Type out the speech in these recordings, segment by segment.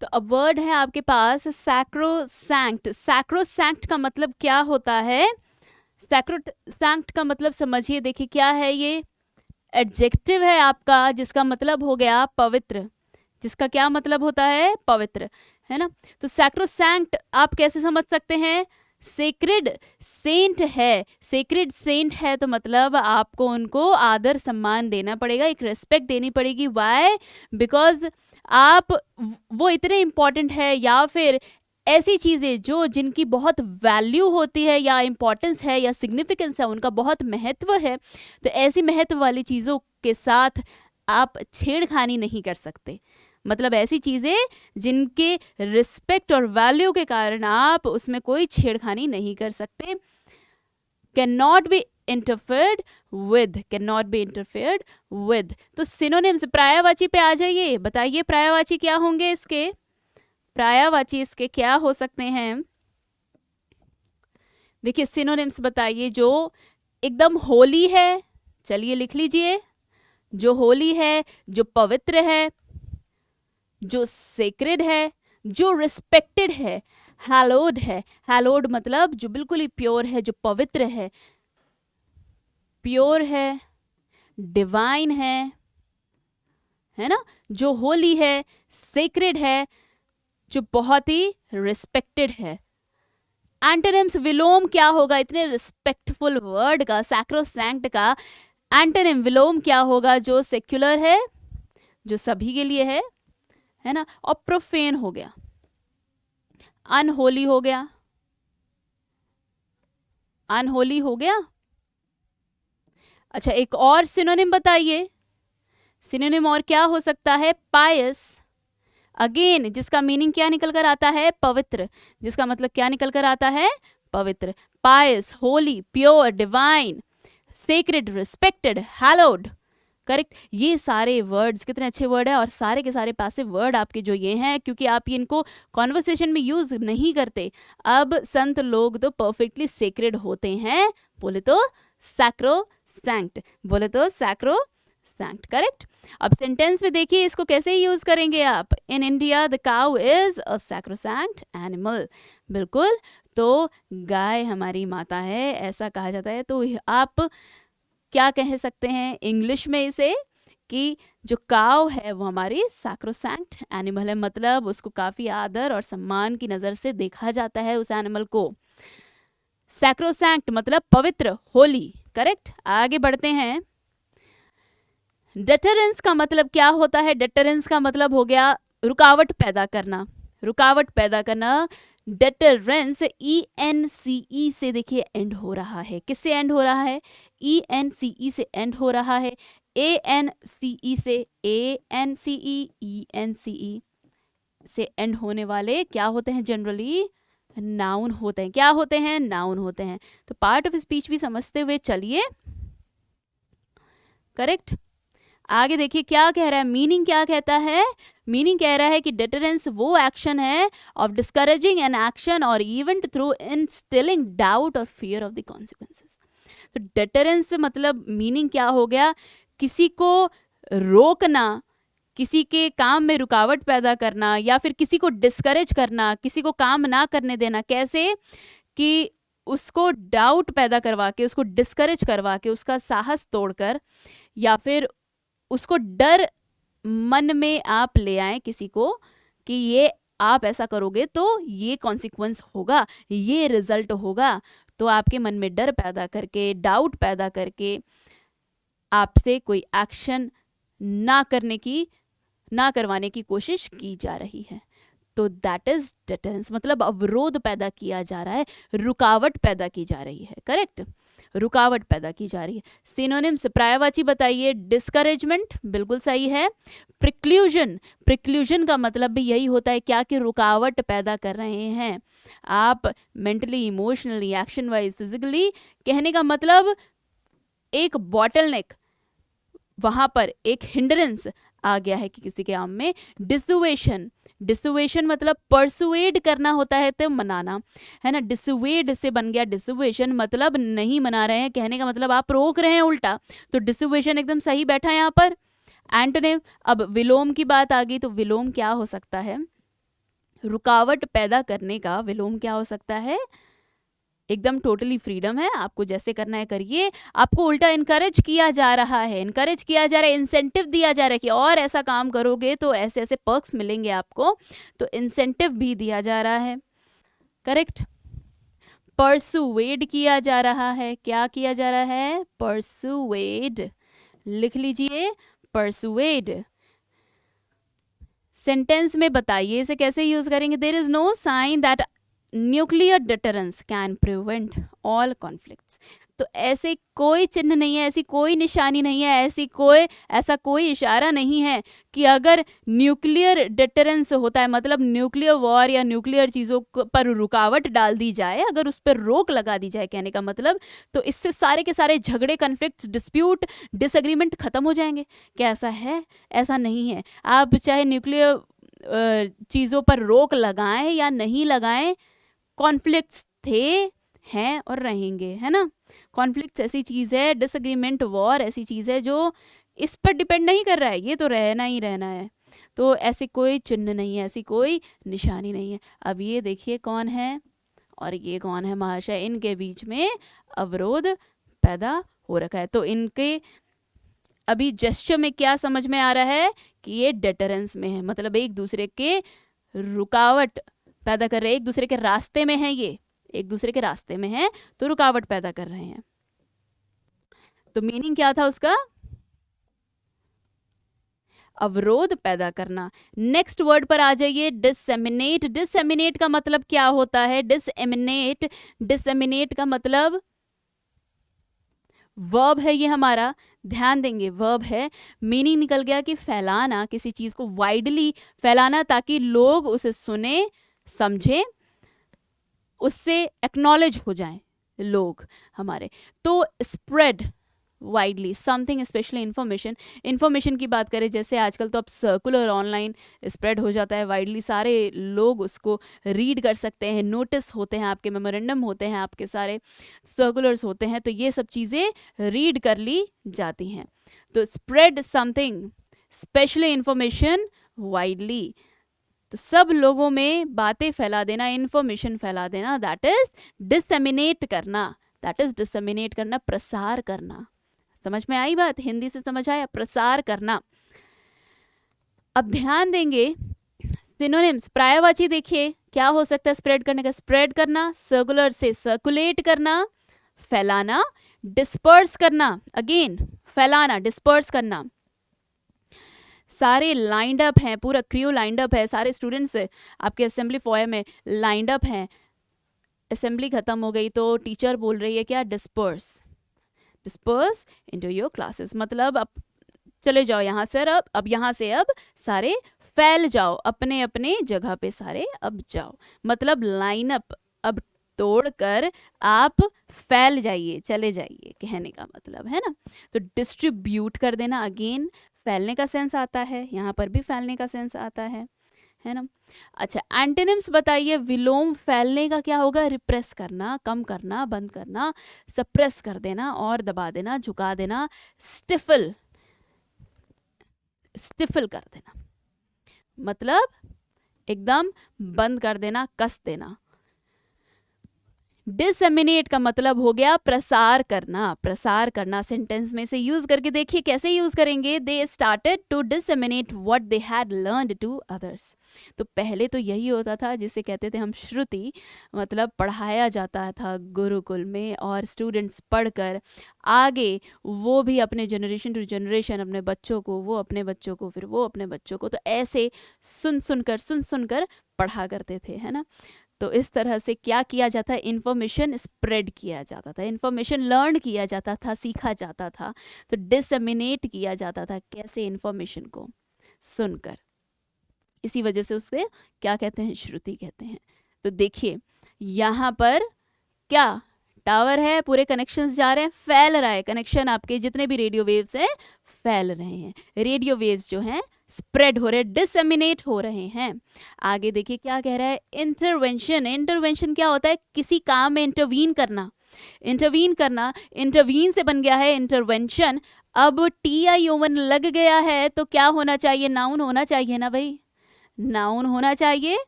तो अब वर्ड है आपके पास सैक्रोसैंक्ट। सैक्रोसैंक्ट का मतलब क्या होता है? सैक्रोसैंक्ट का मतलब समझिए, देखिए क्या है ये? एडजेक्टिव है आपका, जिसका मतलब हो गया पवित्र। जिसका क्या मतलब होता है? पवित्र, है ना? तो सैक्रोसैंक्ट आप कैसे समझ सकते हैं? सेक्रेड सेंट है, सेक्रेड सेंट है तो मतलब आपको उनको आदर सम्मान देना पड़ेगा, एक रिस्पेक्ट देनी पड़ेगी। वाई? बिकॉज आप वो इतने इंपॉर्टेंट है, या फिर ऐसी चीज़ें जो जिनकी बहुत वैल्यू होती है या इम्पोर्टेंस है या सिग्निफिकेंस है, उनका बहुत महत्व है, तो ऐसी महत्व वाली चीज़ों के साथ आप छेड़खानी नहीं कर सकते। मतलब ऐसी चीज़ें जिनके रिस्पेक्ट और वैल्यू के कारण आप उसमें कोई छेड़खानी नहीं कर सकते। Can not be interfered with, can not be interfered with. तो सिनोनिम्स, पर्यायवाची पे आ जाइए, बताइए पर्यायवाची क्या होंगे इसके? पर्यायवाची इसके क्या हो सकते हैं? देखिए सिनोनिम्स बताइए। जो एकदम होली है, चलिए लिख लीजिए, जो होली है, जो पवित्र है, जो सेक्रेड है, जो रिस्पेक्टेड है, हैलोड है। हैलोड मतलब जो बिल्कुल ही प्योर है, जो पवित्र है, प्योर है, डिवाइन है ना? जो होली है, सेक्रेड है, जो बहुत ही रिस्पेक्टेड है। एंटोनिम्स विलोम क्या होगा? इतने रिस्पेक्टफुल वर्ड का, सैक्रोसैंक्ट का एंटोनिम विलोम क्या होगा? जो सेक्युलर है, जो सभी के लिए है ना? और प्रोफेन हो गया, अनहोली हो गया, अनहोली हो गया। अच्छा, एक और सिनोनिम बताइए। सिनोनिम और क्या हो सकता है? पायस, अगेन जिसका मीनिंग क्या निकल कर आता है? पवित्र। जिसका मतलब क्या निकल कर आता है? पवित्र। Pious, holy, pure, divine, sacred, respected, hallowed. Correct. ये सारे वर्ड्स कितने अच्छे वर्ड है, और सारे के सारे पैसिव वर्ड आपके जो ये हैं, क्योंकि आप इनको कॉन्वर्सेशन में यूज नहीं करते। अब संत लोग तो परफेक्टली सेक्रेड होते हैं, बोले तो सैक्रोसैंक्ट, बोले तो सैक्रोसैंक्ट। करेक्ट। अब सेंटेंस में देखिए इसको कैसे यूज करेंगे आप। In India the cow is a sacrosanct animal. बिल्कुल, तो गाय हमारी माता है, ऐसा कहा जाता है। तो आप क्या कह सकते हैं इंग्लिश में इसे, कि जो काव है वो हमारी सैक्रोसैंक्ट एनिमल है, मतलब उसको काफी आदर और सम्मान की नजर से देखा जाता है उस एनिमल को। सैक्रोसैंक्ट मतलब पवित्र, होली। करेक्ट। आगे बढ़ते हैं। डेटरेंस का मतलब क्या होता है? डेटरेंस का मतलब हो गया रुकावट पैदा करना, रुकावट पैदा करना। डेटरेंस ENCE से देखिए एंड हो रहा है। किससे एंड हो रहा है? ENCE से एंड हो रहा है। ANCE से, ANCE, ENCE से एंड होने वाले क्या होते हैं? जनरली नाउन होते हैं। क्या होते हैं? नाउन होते हैं। तो पार्ट ऑफ स्पीच भी समझते हुए चलिए। करेक्ट। आगे देखिए क्या कह रहा है, मीनिंग क्या कहता है? मीनिंग कह रहा है कि डेटरेंस वो एक्शन है ऑफ डिस्करेजिंग एन एक्शन और इवेंट थ्रू इंस्टिलिंग डाउट और फियर ऑफ द कॉन्सिक्वेंसेस। तो डेटरेंस मतलब मीनिंग क्या हो गया? किसी को रोकना, किसी के काम में रुकावट पैदा करना, या फिर किसी को डिस्करेज करना, किसी को काम ना करने देना। कैसे? कि उसको डाउट पैदा करवा के, उसको डिस्करेज करवा के, उसका साहस तोड़कर, या फिर उसको डर मन में आप ले आए किसी को, कि ये आप ऐसा करोगे तो ये कॉन्सिक्वेंस होगा, ये रिजल्ट होगा। तो आपके मन में डर पैदा करके, डाउट पैदा करके आपसे कोई एक्शन ना करवाने की कोशिश की जा रही है। तो दैट इज डिटेंस, मतलब अवरोध पैदा किया जा रहा है, रुकावट पैदा की जा रही है। करेक्ट। रुकावट पैदा की जा रही है। सिनोनिम्स, पर्यायवाची बताइए। डिस्करेजमेंट, बिल्कुल सही है। प्रिक्लूजन, प्रिक्लूजन का मतलब भी यही होता है क्या? कि रुकावट पैदा कर रहे हैं आप, mentally, emotionally, action wise, physically. कहने का मतलब एक बॉटलनेक, वहां पर एक हिंड्रेंस आ गया है कि किसी के काम में। डिसुएशन, डिसुएशन मतलब परसुएड करना होता है, तो मनाना, है ना? डिसुएड से बन गया डिसुएशन, मतलब नहीं मना रहे हैं, कहने का मतलब आप रोक रहे हैं उल्टा। तो डिसुएशन एकदम सही बैठा है यहाँ पर। एंटोनिम, अब विलोम की बात आ गई, तो विलोम क्या हो सकता है? रुकावट पैदा करने का विलोम क्या हो सकता है? एकदम टोटली फ्रीडम है, आपको जैसे करना है करिए। आपको उल्टा इनकरेज किया जा रहा है, इंसेंटिव दिया जा रहा है कि और ऐसा काम करोगे तो ऐसे ऐसे पर्क्स मिलेंगे आपको, तो इंसेंटिव भी दिया जा रहा है। करेक्ट। परसुएड किया जा रहा है, क्या किया जा रहा है? परसुएड, लिख लीजिए परसुएड। सेंटेंस में बताइए इसे कैसे यूज करेंगे। There is no sign that nuclear deterrence can prevent all conflicts. तो ऐसे कोई चिन्ह नहीं है, ऐसी कोई निशानी नहीं है, ऐसा कोई इशारा नहीं है कि अगर न्यूक्लियर डिटरेंस होता है, मतलब न्यूक्लियर वॉर या न्यूक्लियर चीज़ों पर रुकावट डाल दी जाए, अगर उस पर रोक लगा दी जाए, कहने का मतलब, तो इससे सारे के सारे झगड़े, कन्फ्लिक्ट्स, डिस्प्यूट, डिसएग्रीमेंट खत्म हो जाएंगे। क्या ऐसा है? ऐसा नहीं है। आप चाहे न्यूक्लियर चीज़ों पर रोक लगाएं या नहीं लगाएं, कॉन्फ्लिक्ट्स थे, हैं और रहेंगे, है ना। कॉन्फ्लिक्ट्स ऐसी चीज़ है, डिसएग्रीमेंट, वॉर ऐसी चीज़ है जो इस पर डिपेंड नहीं कर रहा है, ये तो रहना ही रहना है। तो ऐसे कोई चिन्ह नहीं है, ऐसी कोई निशानी नहीं है। अब ये देखिए कौन है और ये कौन है महाशय, इनके बीच में अवरोध पैदा हो रखा है। तो इनके अभी जेस्चर में क्या समझ में आ रहा है कि ये डेटरेंस में है, मतलब एक दूसरे के रुकावट पैदा कर रहे हैं, एक दूसरे के रास्ते में है, ये एक दूसरे के रास्ते में है तो रुकावट पैदा कर रहे हैं। तो मीनिंग क्या था उसका? अवरोध पैदा करना। नेक्स्ट वर्ड पर आ जाइए, डिसएमिनेट। डिसएमिनेट का मतलब क्या होता है? डिसएमिनेट का मतलब वर्ब है, ये हमारा ध्यान देंगे, वर्ब है। मीनिंग निकल गया कि फैलाना, किसी चीज को वाइडली फैलाना ताकि लोग उसे सुने, समझें, उससे एक्नॉलेज हो जाएं लोग हमारे। तो spread widely something, specially information की बात करें, जैसे आजकल तो अब सर्कुलर ऑनलाइन स्प्रेड हो जाता है वाइडली, सारे लोग उसको रीड कर सकते हैं, नोटिस होते हैं आपके, मेमोरेंडम होते हैं आपके, सारे सर्कुलर्स होते हैं, तो ये सब चीज़ें रीड कर ली जाती हैं। तो spread something, specially information widely, तो सब लोगों में बातें फैला देना, इंफॉर्मेशन फैला देना, दैट इज डिसेमिनेट करना, प्रसार करना। समझ में आई बात? हिंदी से समझ आया? प्रसार करना। अब ध्यान देंगे सिनोनिम्स, पर्यायवाची देखिए क्या हो सकता है स्प्रेड करने का। स्प्रेड करना, सर्कुलर से सर्कुलेट करना, फैलाना, डिस्पर्स करना, अगेन फैलाना, डिस्पर्स करना। सारे लाइंड अप हैं, पूरा क्रू लाइंड अप है, सारे स्टूडेंट्स आपके असेंबली फॉयर में लाइंड अप हैं। असेंबली खत्म हो गई तो टीचर बोल रही है क्या? डिस्पर्स इनटू योर क्लासेस, मतलब अब चले जाओ यहाँ से, अब यहाँ से अब सारे फैल जाओ, अपने अपने जगह पे सारे अब जाओ, मतलब लाइन अप अब तोड़कर आप फैल जाइए, चले जाइए, कहने का मतलब है ना। तो डिस्ट्रीब्यूट कर देना, अगेन फैलने का सेंस आता है, यहाँ पर भी फैलने का सेंस आता है ना। अच्छा, एंटोनिम्स बताइए। विलोम फैलने का क्या होगा? रिप्रेस करना, कम करना, बंद करना, सप्रेस कर देना और दबा देना, झुका देना, स्टिफल कर देना, मतलब एकदम बंद कर देना, कस देना। डिसेमिनेट का मतलब हो गया प्रसार करना। सेंटेंस में से यूज करके देखिए कैसे यूज करेंगे। They started to disseminate what they had learned to others. तो पहले तो यही होता था जिसे कहते थे हम श्रुति, मतलब पढ़ाया जाता था गुरुकुल में और स्टूडेंट्स पढ़कर आगे वो भी अपने जनरेशन टू जनरेशन अपने बच्चों को, वो अपने बच्चों को, फिर वो अपने बच्चों को, तो ऐसे सुन सुनकर पढ़ा करते थे, है ना। तो इस तरह से क्या किया जाता है? इन्फॉर्मेशन स्प्रेड किया जाता था, इन्फॉर्मेशन लर्न किया जाता था, सीखा जाता था। तो डिसेमिनेट किया जाता था, कैसे? इन्फॉर्मेशन को सुनकर। इसी वजह से उसके क्या कहते हैं? श्रुति कहते हैं। तो देखिए यहाँ पर क्या टावर है, पूरे कनेक्शंस जा रहे हैं, फैल रहा है कनेक्शन, आपके जितने भी रेडियो वेव्स हैं फैल रहे हैं, रेडियो वेव्स जो हैं स्प्रेड हो रहे हैं, डिसेमिनेट हो रहे हैं। आगे देखिए क्या कह रहा है? इंटरवेंशन क्या होता है? किसी काम में इंटरवीन करना, इंटरवीन से बन गया है इंटरवेंशन। अब TION लग गया है तो क्या होना चाहिए? नाउन होना चाहिए ना भाई, नाउन होना चाहिए।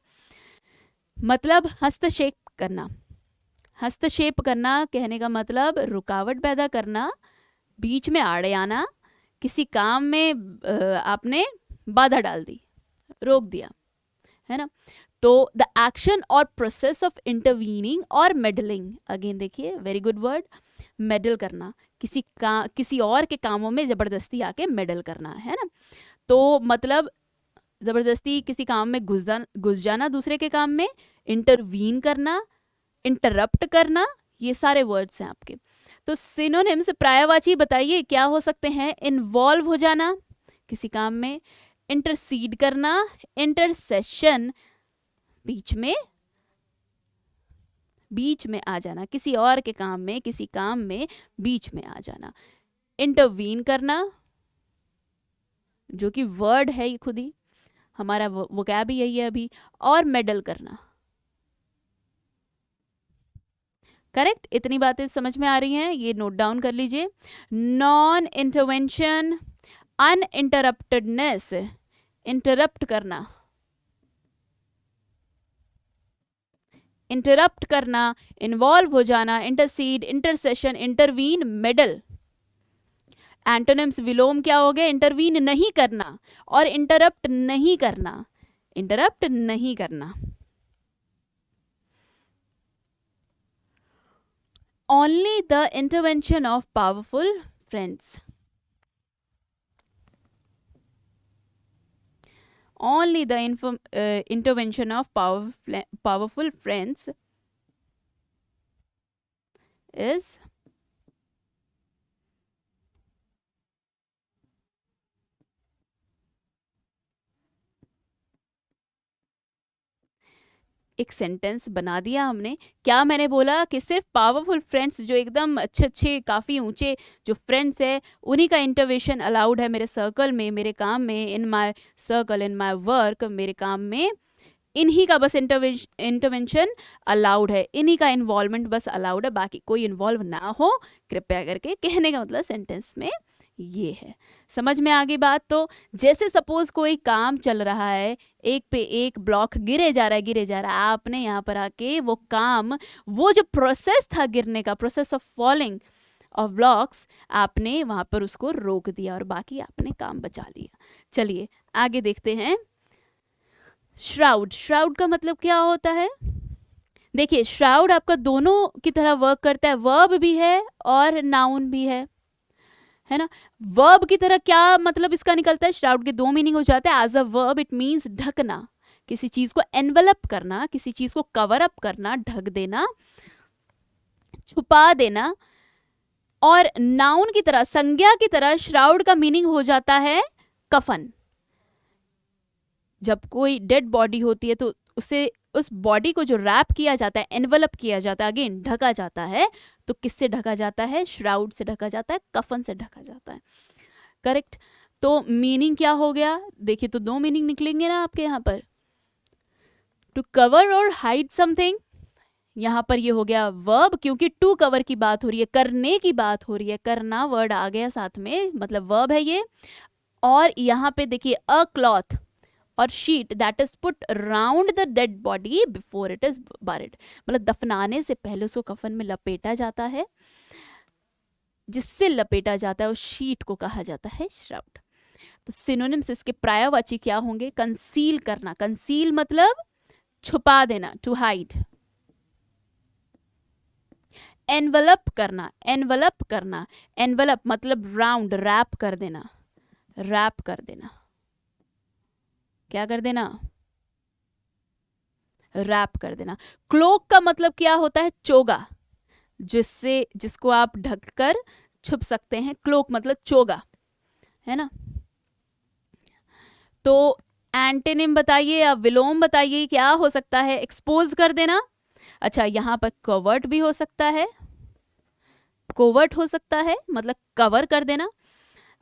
मतलब हस्तक्षेप करना। हस्तक्षेप करना कहने का मतलब रुकावट पैदा करना, बीच में आड़े आना, किसी काम में आपने बाधा डाल दी, रोक दिया, है ना। तो द एक्शन और प्रोसेस ऑफ इंटरवीनिंग और मेडलिंग, अगेन देखिए वेरी गुड वर्ड, मेडल करना, किसी और के कामों में ज़बरदस्ती आके मेडल करना, है ना। तो मतलब ज़बरदस्ती किसी काम में घुस जाना दूसरे के काम में, इंटरवीन करना, इंटरप्ट करना, ये सारे वर्ड्स हैं आपके। तो सिनोनिम्स पर्यायवाची बताइए क्या हो सकते हैं। इन्वॉल्व हो जाना किसी काम में, इंटरसीड करना, इंटरसेशन बीच में आ जाना, किसी और के काम में, किसी काम में बीच में आ जाना, इंटरवीन करना जो कि वर्ड है ये खुद ही, हमारा वोकैब ही यही है अभी, और मेडल करना। करेक्ट, इतनी बातें समझ में आ रही हैं, ये नोट डाउन कर लीजिए। नॉन इंटरवेंशन, अनइंटरप्टेडनेस, इंटरप्ट करना, इंटरप्ट करना, इन्वॉल्व हो जाना, intercede, intercession, intervene, meddle. Antonyms विलोम क्या हो गए, इंटरवीन नहीं करना और इंटरप्ट नहीं करना, इंटरप्ट नहीं करना। Only the intervention of powerful friends. Only the intervention of powerful friends is एक सेंटेंस बना दिया हमने। क्या मैंने बोला कि सिर्फ पावरफुल फ्रेंड्स, जो एकदम अच्छे अच्छे काफ़ी ऊंचे जो फ्रेंड्स है, उन्हीं का इंटरवेंशन अलाउड है मेरे सर्कल में, मेरे काम में, in my circle, in my work, मेरे काम में इन्हीं का बस इंटरवेंशन अलाउड है, इन्हीं का इन्वॉल्वमेंट बस अलाउड है, बाकी कोई इन्वॉल्व ना हो कृपया करके, कहने का मतलब सेंटेंस में ये है। समझ में आ गई बात। तो जैसे सपोज कोई काम चल रहा है, एक पे एक ब्लॉक गिरे जा रहा है, आपने यहाँ पर आके वो काम, वो जो प्रोसेस था गिरने का, process of falling of blocks, आपने वहाँ पर उसको रोक दिया और बाकी आपने काम बचा लिया। चलिए आगे देखते हैं। श्राउड, श्राउड का मतलब क्या होता है। देखिए श्राउड आपका दोनों की तरह वर्क करता है, वर्ब भी है और नाउन भी है ना। वर्ब की तरह क्या मतलब इसका निकलता है, श्राउड के दो मीनिंग हो जाते हैं। As a verb it means ढकना, किसी चीज को एनवेलप करना, किसी चीज को कवर अप करना, ढक देना, छुपा देना। और नाउन की तरह, संज्ञा की तरह श्राउड का मीनिंग हो जाता है कफन। जब कोई डेड बॉडी होती है तो उसे, उस बॉडी को जो रैप किया जाता है, एनवेलप किया जाता है, अगेन ढका जाता है, तो किससे ढका जाता है, श्राउड से ढका जाता है, कफन से ढका जाता है। करेक्ट। तो मीनिंग क्या हो गया, देखिए तो दो मीनिंग निकलेंगे ना आपके यहाँ पर। टू कवर और हाइड समथिंग, यहाँ पर ये हो गया वर्ब, क्योंकि टू कवर की बात हो रही है, करने की बात हो रही है, करना वर्ड आ गया साथ में, मतलब वर्ब है ये। और यहाँ पे देखिए अ क्लॉथ और sheet that is put round the dead body before it is buried, मतलब दफनाने से पहले उसको कफन में लपेटा जाता है, जिससे लपेटा जाता है उस शीट को कहा जाता है श्राउड। तो सिनोनिम्स इसके पर्यायवाची क्या होंगे, कंसील करना, कंसील मतलब छुपा देना, टू हाइड। एनवलप करना, एनवलप करना, एनवलप मतलब राउंड, रैप कर देना, रैप कर देना, क्या कर देना, रैप कर देना। क्लोक का मतलब क्या होता है, चोगा, जिसको आप ढककर छुप सकते हैं, क्लोक मतलब चोगा, है ना। तो एंटेनिम बताइए या विलोम बताइए क्या हो सकता है, एक्सपोज कर देना। अच्छा यहाँ पर कवर्ट भी हो सकता है, कोवर्ट हो सकता है मतलब कवर कर देना।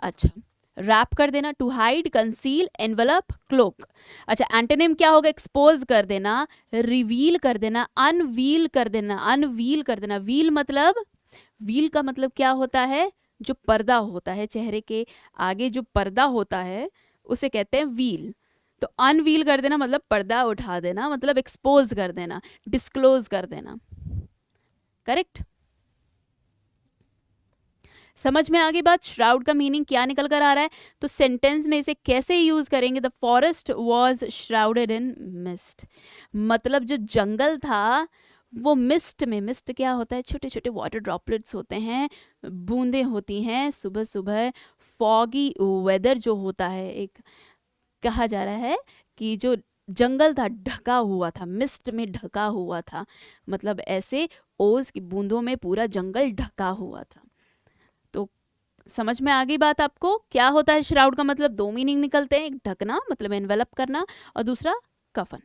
अच्छा रैप कर देना, to hide, conceal, envelop, cloak. अच्छा एंटोनिम क्या होगा, एक्सपोज कर देना, रिवील कर देना, अनवील कर देना, अनवील कर देना। व्हील मतलब, व्हील का मतलब क्या होता है, जो पर्दा होता है चेहरे के आगे, जो पर्दा होता है उसे कहते हैं व्हील। तो अनवील कर देना मतलब पर्दा उठा देना, मतलब एक्सपोज कर देना, डिस्क्लोज कर देना। करेक्ट? समझ में आ गई बात? श्राउड का मीनिंग क्या निकल कर आ रहा है? तो सेंटेंस में इसे कैसे यूज करेंगे? The forest was shrouded in mist, मतलब जो जंगल था वो मिस्ट में, मिस्ट क्या होता है? छोटे छोटे वाटर ड्रॉपलेट्स होते हैं, बूंदें होती हैं सुबह सुबह। फॉगी वेदर जो होता है, एक कहा जा रहा है कि जो जंगल था ढका हुआ था, मिस्ट में ढका हुआ था, मतलब ऐसे ओस की बूंदों में पूरा जंगल ढका हुआ था। तो समझ में आ गई बात आपको? क्या होता है श्राउड का मतलब? दो मीनिंग निकलते हैं, एक ढकना मतलब एनवेलप करना, और दूसरा कफन।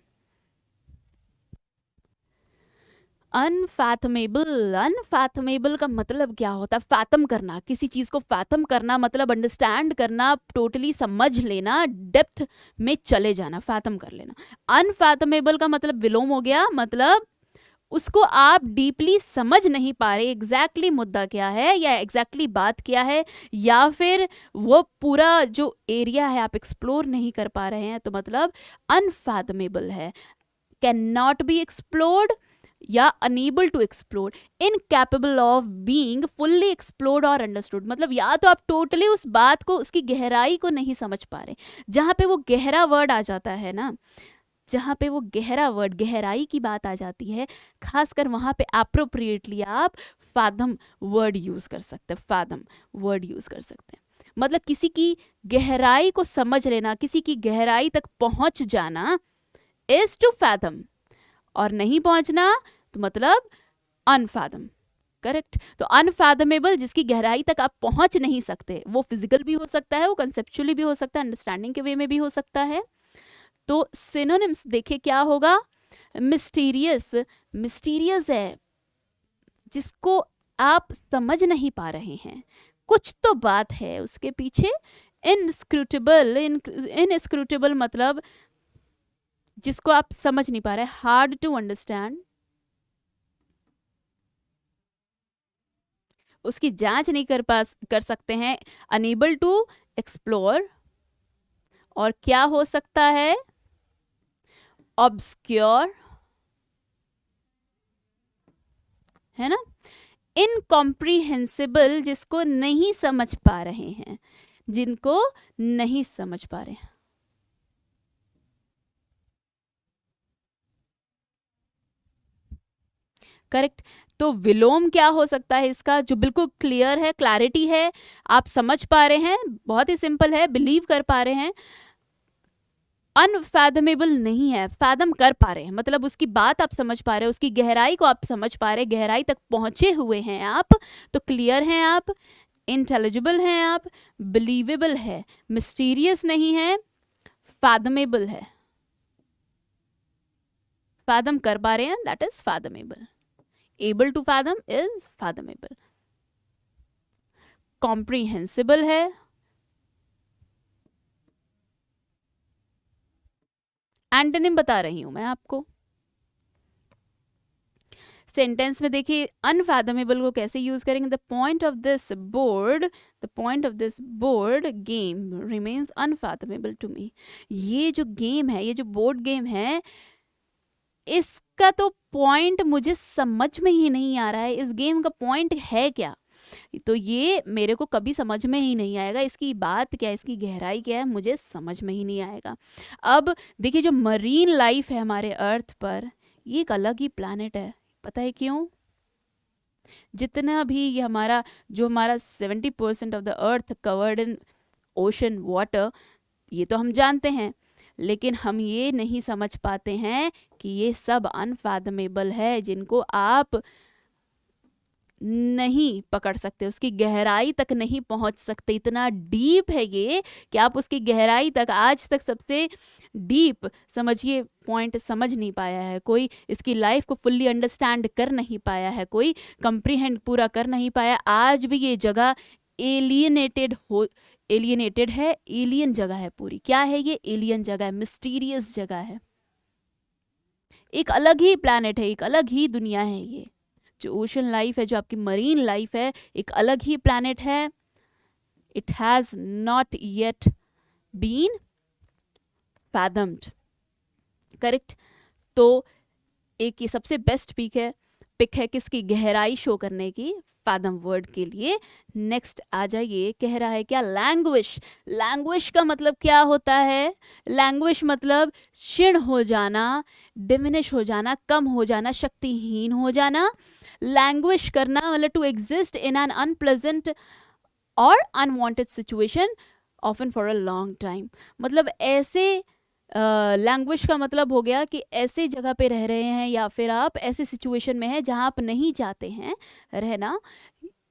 अनफैथमेबल, अनफैथमेबल का मतलब क्या होता है? फैथम करना, किसी चीज को फैथम करना मतलब अंडरस्टैंड करना, टोटली समझ लेना, डेप्थ में चले जाना, फैथम कर लेना। अनफैथमेबल का मतलब विलोम हो गया, मतलब उसको आप डीपली समझ नहीं पा रहे, एग्जैक्टली मुद्दा क्या है या एग्जैक्टली बात क्या है, या फिर वो पूरा जो एरिया है आप एक्सप्लोर नहीं कर पा रहे हैं, तो मतलब अनफैथमेबल है। कैन नॉट बी एक्सप्लोर्ड या unable to explore, incapable of being fully explored और अंडरस्टूड, मतलब या तो आप टोटली उस बात को, उसकी गहराई को नहीं समझ पा रहे। जहाँ पे वो गहरा वर्ड आ जाता है ना, जहाँ पे वो गहरा वर्ड, गहराई की बात आ जाती है, खासकर वहाँ पे अप्रोप्रिएटली आप फादम वर्ड यूज कर सकते हैं, फादम वर्ड यूज कर सकते हैं। मतलब किसी की गहराई को समझ लेना, किसी की गहराई तक पहुंच जाना इज टू फैथम, और नहीं पहुंचना तो मतलब अनफैथम। करेक्ट? तो अनफैथमेबल जिसकी गहराई तक आप पहुंच नहीं सकते, वो फिजिकल भी हो सकता है, वो कंसेप्चुअली भी हो सकता है, अंडरस्टैंडिंग के वे में भी हो सकता है। तो सिनोनिम्स देखे क्या होगा? मिस्टीरियस, मिस्टीरियस है जिसको आप समझ नहीं पा रहे हैं, कुछ तो बात है उसके पीछे। इनस्क्रूटेबल, इनस्क्रूटेबल मतलब जिसको आप समझ नहीं पा रहे, हार्ड टू अंडरस्टैंड, उसकी जांच नहीं कर सकते हैं। अनेबल टू एक्सप्लोर, और क्या हो सकता है? ऑब्सक्योर, है ना? इनकॉम्प्रिहेंसिबल जिसको नहीं समझ पा रहे हैं, जिनको नहीं समझ पा रहे हैं। करेक्ट? तो विलोम क्या हो सकता है इसका, जो बिल्कुल क्लियर है, क्लैरिटी है, आप समझ पा रहे हैं, बहुत ही सिंपल है, बिलीव कर पा रहे हैं। अनफैथमेबल नहीं है, फैथम कर पा रहे हैं, मतलब उसकी बात आप समझ पा रहे हैं, उसकी गहराई को आप समझ पा रहे हैं, गहराई तक पहुंचे हुए हैं आप, तो क्लियर हैं आप, इंटेलिजिबल हैं आप, बिलीवेबल है, मिस्टीरियस नहीं है, फैथमेबल है, फैथम कर पा रहे हैं, that is fathomable. Able to fathom is fathomable. Comprehensible है, एंटोनिम बता रही हूं मैं आपको। सेंटेंस में देखिए अनफैथमेबल को कैसे यूज करेंगे? The point of this board, the point of this board game remains unfathomable to me. ये जो गेम है, ये जो बोर्ड गेम है, इसका तो पॉइंट मुझे समझ में ही नहीं आ रहा है, इस गेम का पॉइंट है क्या? तो ये मेरे को कभी समझ में ही नहीं आएगा, इसकी बात क्या है, इसकी गहराई क्या है, मुझे समझ में ही नहीं आएगा। अब देखिए जो मरीन लाइफ है हमारे अर्थ पर, ये एक अलग ही प्लैनेट है। पता है क्यों? जितना भी ये हमारा, जो हमारा 70% of the earth covered in ocean water, ये तो हम जानते हैं, लेकिन हम ये नहीं समझ पाते हैं कि ये सब अनफैथमेबल है, जिनको आप नहीं पकड़ सकते, उसकी गहराई तक नहीं पहुंच सकते। इतना डीप है ये कि आप उसकी गहराई तक आज तक सबसे डीप समझिए पॉइंट समझ नहीं पाया है कोई, इसकी लाइफ को फुल्ली अंडरस्टैंड कर नहीं पाया है कोई, कंप्रीहेंड पूरा कर नहीं पाया। आज भी ये जगह एलियनेटेड है, एलियन जगह है पूरी। क्या है ये? एलियन जगह है, मिस्टीरियस जगह है, एक अलग ही प्लैनेट है, एक अलग ही दुनिया है। ये जो ओशन लाइफ है, जो आपकी मरीन लाइफ है, एक अलग ही प्लैनेट है। It has not yet been fathomed, correct. तो एक ये सबसे बेस्ट पिक है किसकी, गहराई शो करने की, fathom वर्ड के लिए। नेक्स्ट आ जाइए, कह रहा है क्या, लैंग्विश। लैंग्विश का मतलब क्या होता है, लैंग्विश मतलब क्षीण हो जाना, डिमिनिश हो जाना, कम हो जाना, शक्तिहीन हो जाना। लैंग्विश करना मतलब to exist in an unpleasant और unwanted situation often for a long time. मतलब ऐसे लैंग्वेज का मतलब हो गया कि ऐसे जगह पे रह रहे हैं या फिर आप ऐसे सिचुएशन में हैं जहाँ आप नहीं चाहते हैं रहना,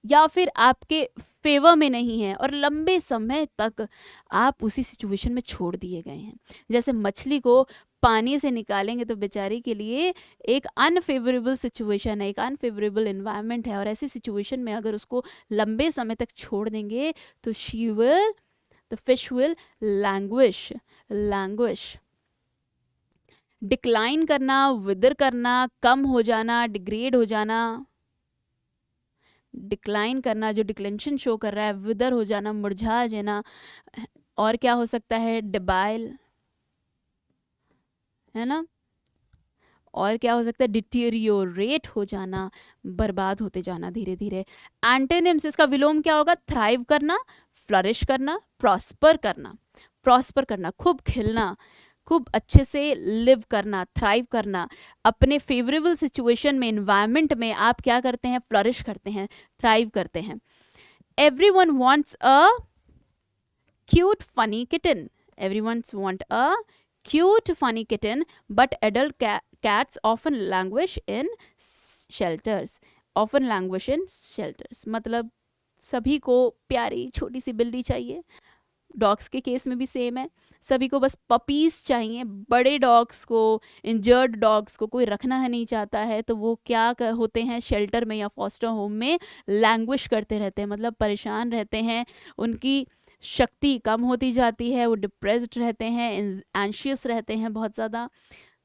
या फिर आपके फेवर में नहीं है और लंबे समय तक आप उसी सिचुएशन में छोड़ दिए गए हैं। जैसे मछली को पानी से निकालेंगे तो बेचारी के लिए एक अनफेवरेबल सिचुएशन है, एक अनफेवरेबल इन्वायरमेंट है, और ऐसी सिचुएशन में अगर उसको लंबे समय तक छोड़ देंगे तो the fish will languish। Decline करना, विदर करना, कम हो जाना, डिग्रेड हो जाना। डिक्लाइन करना जो डिक्लेंशन शो कर रहा है, विदर हो जाना, मुरझा जाना, और क्या हो सकता है, डिबाइल, है ना, और क्या हो सकता है, डिटीरियोरेट हो जाना, बर्बाद होते जाना धीरे धीरे। एंटोनिम्स, इसका विलोम क्या होगा, थ्राइव करना, फ्लरिश करना, प्रॉस्पर करना। प्रॉस्पर करना, खूब खिलना, खूब अच्छे से लिव करना, थ्राइव करना। अपने फेवरेबल सिचुएशन में, इन्वायरमेंट में आप क्या करते हैं, फ्लरिश करते हैं, थ्राइव करते हैं। Everyone wants a cute funny kitten. Everyone want a cute funny kitten, but adult cats often languish in shelters। often languish in shelters मतलब सभी को प्यारी छोटी सी बिल्ली चाहिए। डॉग्स के केस में भी सेम है, सभी को बस पपीज चाहिए। बड़े डॉग्स को, इंजर्ड डॉग्स को कोई रखना है नहीं चाहता है, तो वो क्या होते हैं, शेल्टर में या फॉस्टर होम में लैंग्विश करते रहते हैं, मतलब परेशान रहते हैं, उनकी शक्ति कम होती जाती है, वो डिप्रेस्ड रहते हैं, एंशियस रहते हैं बहुत ज़्यादा,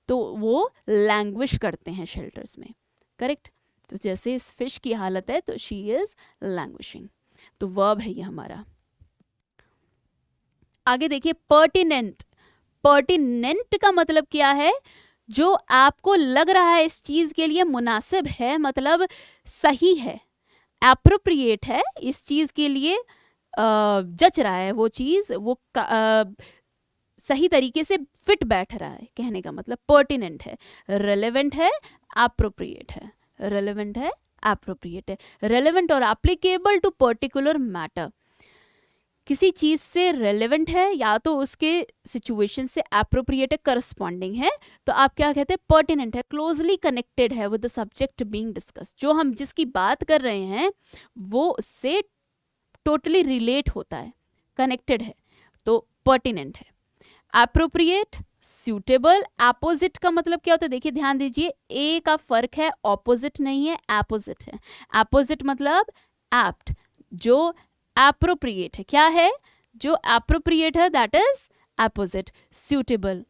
तो वो लैंग्विश करते हैं शेल्टर्स में, करेक्ट। तो जैसे इस फिश की हालत है तो शी इज लैंग्विशिंग, तो वर्ब है ये हमारा। आगे देखिए, पर्टिनेंट। पर्टिनेंट का मतलब क्या है, जो आपको लग रहा है इस चीज के लिए मुनासिब है, मतलब सही है, एप्रोप्रिएट है, इस चीज के लिए जच रहा है, वो चीज वो सही तरीके से फिट बैठ रहा है, कहने का मतलब पर्टिनेंट है, रेलेवेंट है, एप्रोप्रिएट है। रेलेवेंट है, एप्रोप्रिएट है। रेलेवेंट और एप्लीकेबल टू पर्टिकुलर मैटर, किसी चीज से रेलेवेंट है या तो उसके सिचुएशन से एप्रोप्रिएट है, करस्पॉन्डिंग है, तो आप क्या कहते हैं, पर्टिनेंट है, क्लोजली कनेक्टेड है with the subject being discuss. जो हम जिसकी बात कर रहे हैं वो उससे टोटली रिलेट होता है, कनेक्टेड है, तो पर्टिनेंट है। Appropriate, suitable. एपोजिट का मतलब क्या होता है, देखिए ध्यान दीजिए, ए का फर्क है, ऑपोजिट नहीं है, एपोजिट है। एपोजिट मतलब एप्ट, जो एप्रोप्रिएट है, क्या है, जो एप्रोप्रिएट है, that is opposite. Suitable,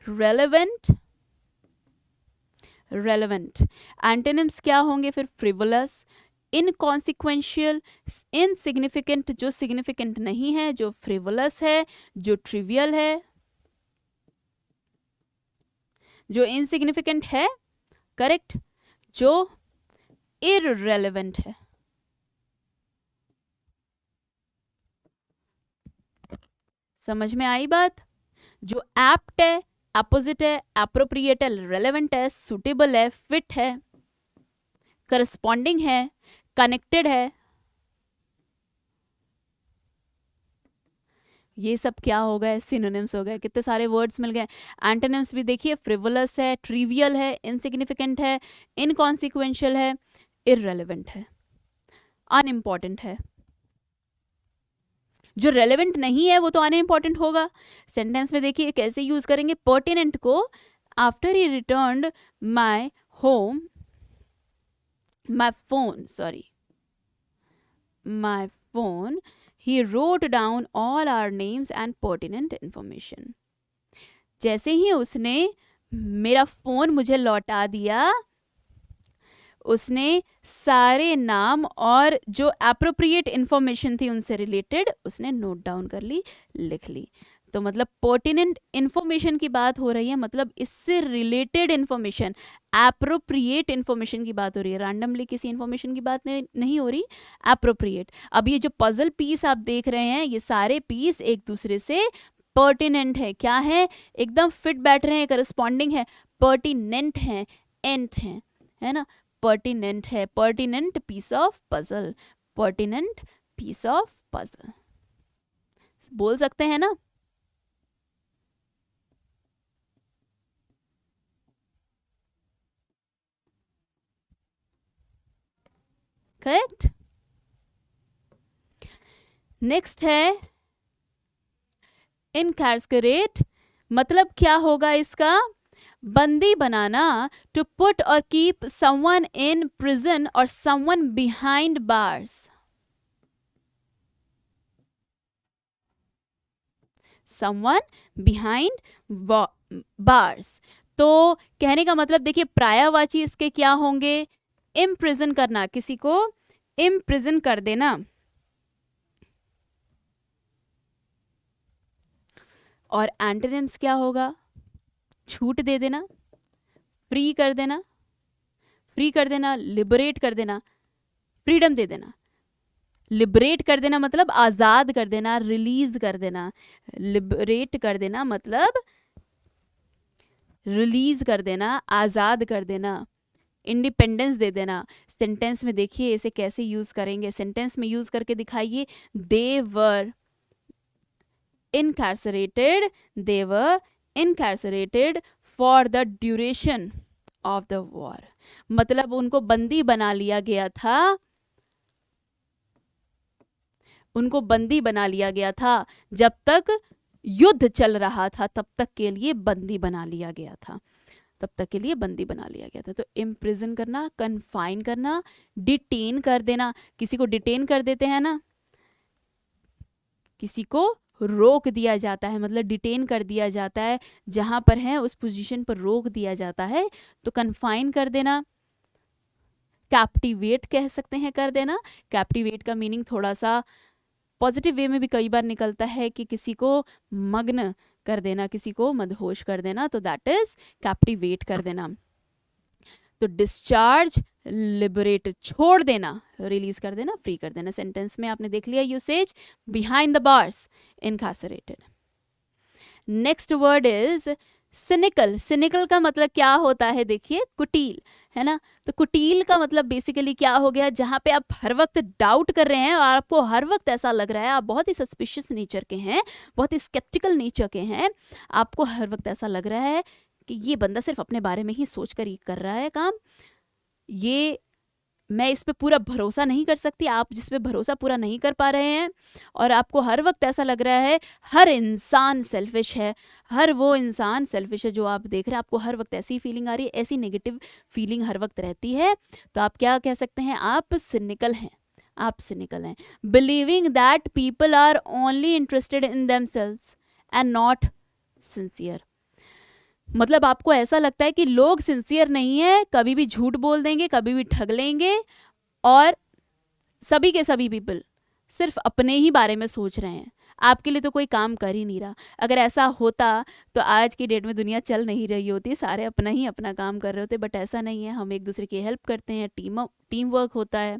relevant, relevant. Antonyms क्या होंगे फिर, फ्रिवोलस, इनकॉन्सिक्वेंशियल, इनसिग्निफिकेंट, जो सिग्निफिकेंट नहीं है, जो फ्रिवोलस है, जो ट्रिवियल है, जो इनसिग्निफिकेंट है, करेक्ट, जो इररेलेवेंट है। समझ में आई बात, जो एप्ट है, अपोजिट है, एप्रोप्रिएट है, रेलेवेंट है, सुटेबल है, फिट है, करस्पॉन्डिंग है, कनेक्टेड है, ये सब क्या हो गए, सिनोनिम्स हो गए, कितने सारे वर्ड्स मिल गए। एंटोनिम्स भी देखिए, फ्रिवोलस है, ट्रिवियल है, इनसिग्निफिकेंट है, इनकॉन्सिक्वेंशियल है, इररेलेवेंट है, अनइम्पॉर्टेंट है। जो रेलेवेंट नहीं है वो तो अनइम्पॉर्टेंट होगा। सेंटेंस में देखिए कैसे यूज करेंगे, पर्टिनेंट को, after he returned my home, my phone, he wrote down all our names and pertinent information। जैसे ही उसने मेरा फोन मुझे लौटा दिया, उसने सारे नाम और जो एप्रोप्रिएट इंफॉर्मेशन थी उनसे रिलेटेड उसने नोट डाउन कर ली, लिख ली। तो मतलब पर्टिनेंट इन्फॉर्मेशन की बात हो रही है, मतलब इससे रिलेटेड इन्फॉर्मेशन, एप्रोप्रिएट इन्फॉर्मेशन की बात हो रही है, रैंडमली किसी इन्फॉर्मेशन की बात नहीं हो रही, एप्रोप्रिएट। अब ये जो पजल पीस आप देख रहे हैं, ये सारे पीस एक दूसरे से पर्टिनेंट है, क्या है, एकदम फिट बैठ रहे हैं, करस्पॉन्डिंग है, पर्टिनेंट है, एंट है ना, पर्टिनेंट है, pertinent piece of puzzle, pertinent piece of puzzle, बोल सकते हैं ना। करेक्ट। नेक्स्ट है इनकैर्सकरेट, मतलब क्या होगा इसका, बंदी बनाना, टू पुट और कीप समवन इन प्रिजन और someone behind bars, someone behind bars. तो कहने का मतलब देखिए पर्यायवाची इसके क्या होंगे, इम्प्रिजन करना, किसी को इम्प्रिजन कर देना, और एंटोनिम्स क्या होगा, छूट दे देना, फ्री कर देना, फ्री कर देना, लिबरेट कर देना, फ्रीडम दे देना, लिबरेट कर देना मतलब आज़ाद कर देना, रिलीज कर देना, लिबरेट कर देना मतलब रिलीज कर देना, आज़ाद कर देना, इंडिपेंडेंस दे देना। सेंटेंस में देखिए इसे कैसे यूज़ करेंगे, सेंटेंस में यूज़ करके दिखाइए, दे वर incarcerated, they were incarcerated for the duration of the war, मतलब उनको बंदी बना लिया गया था, उनको बंदी बना लिया गया था, जब तक युद्ध चल रहा था तब तक के लिए बंदी बना लिया गया था, तब तक के लिए बंदी बना लिया गया था। तो इम्प्रिजन करना, कन्फाइन करना, डिटेन कर देना, किसी को डिटेन कर देते हैं ना, किसी को रोक दिया जाता है, मतलब डिटेन कर दिया जाता है, जहां पर है उस पोजीशन पर रोक दिया जाता है, तो कन्फाइन कर देना। कैप्टिवेट कह सकते हैं, कर देना। कैप्टिवेट का मीनिंग थोड़ा सा पॉजिटिव वे में भी कई बार निकलता है कि किसी को मग्न कर देना, किसी को मदहोश कर देना, तो दैट इज कैप्टिवेट कर देना। तो डिस्चार्ज, लिबरेट छोड़ देना, रिलीज कर देना, फ्री कर देना। सेंटेंस में आपने देख लिया usage, behind the bars, incarcerated. Next word is cynical. Cynical का मतलब क्या होता है, देखिए कुटिल, है ना। तो कुटिल का मतलब बेसिकली क्या हो गया, जहाँ पे आप हर वक्त डाउट कर रहे हैं और आपको हर वक्त ऐसा लग रहा है आप बहुत ही सस्पिशियस नेचर के हैं, बहुत ही स्केप्टिकल नेचर के हैं, आपको हर वक्त ऐसा लग रहा है कि ये बंदा सिर्फ अपने बारे में ही सोच कर ही कर रहा है काम, ये मैं इस पे पूरा भरोसा नहीं कर सकती, आप जिस पे भरोसा पूरा नहीं कर पा रहे हैं, और आपको हर वक्त ऐसा लग रहा है हर इंसान सेल्फिश है, हर वो इंसान सेल्फिश है जो आप देख रहे हैं, आपको हर वक्त ऐसी फीलिंग आ रही है, ऐसी नेगेटिव फीलिंग हर वक्त रहती है, तो आप क्या कह सकते हैं, आप सिनिकल हैं, आप सिनिकल हैं। Believing that people are only interested in themselves and not sincere, मतलब आपको ऐसा लगता है कि लोग सिंसियर नहीं है, कभी भी झूठ बोल देंगे, कभी भी ठग लेंगे, और सभी के सभी पीपल सिर्फ अपने ही बारे में सोच रहे हैं, आपके लिए तो कोई काम कर ही नहीं रहा। अगर ऐसा होता तो आज की डेट में दुनिया चल नहीं रही होती, सारे अपना ही अपना काम कर रहे होते, बट ऐसा नहीं है, हम एक दूसरे की हेल्प करते हैं, टीम वर्क होता है।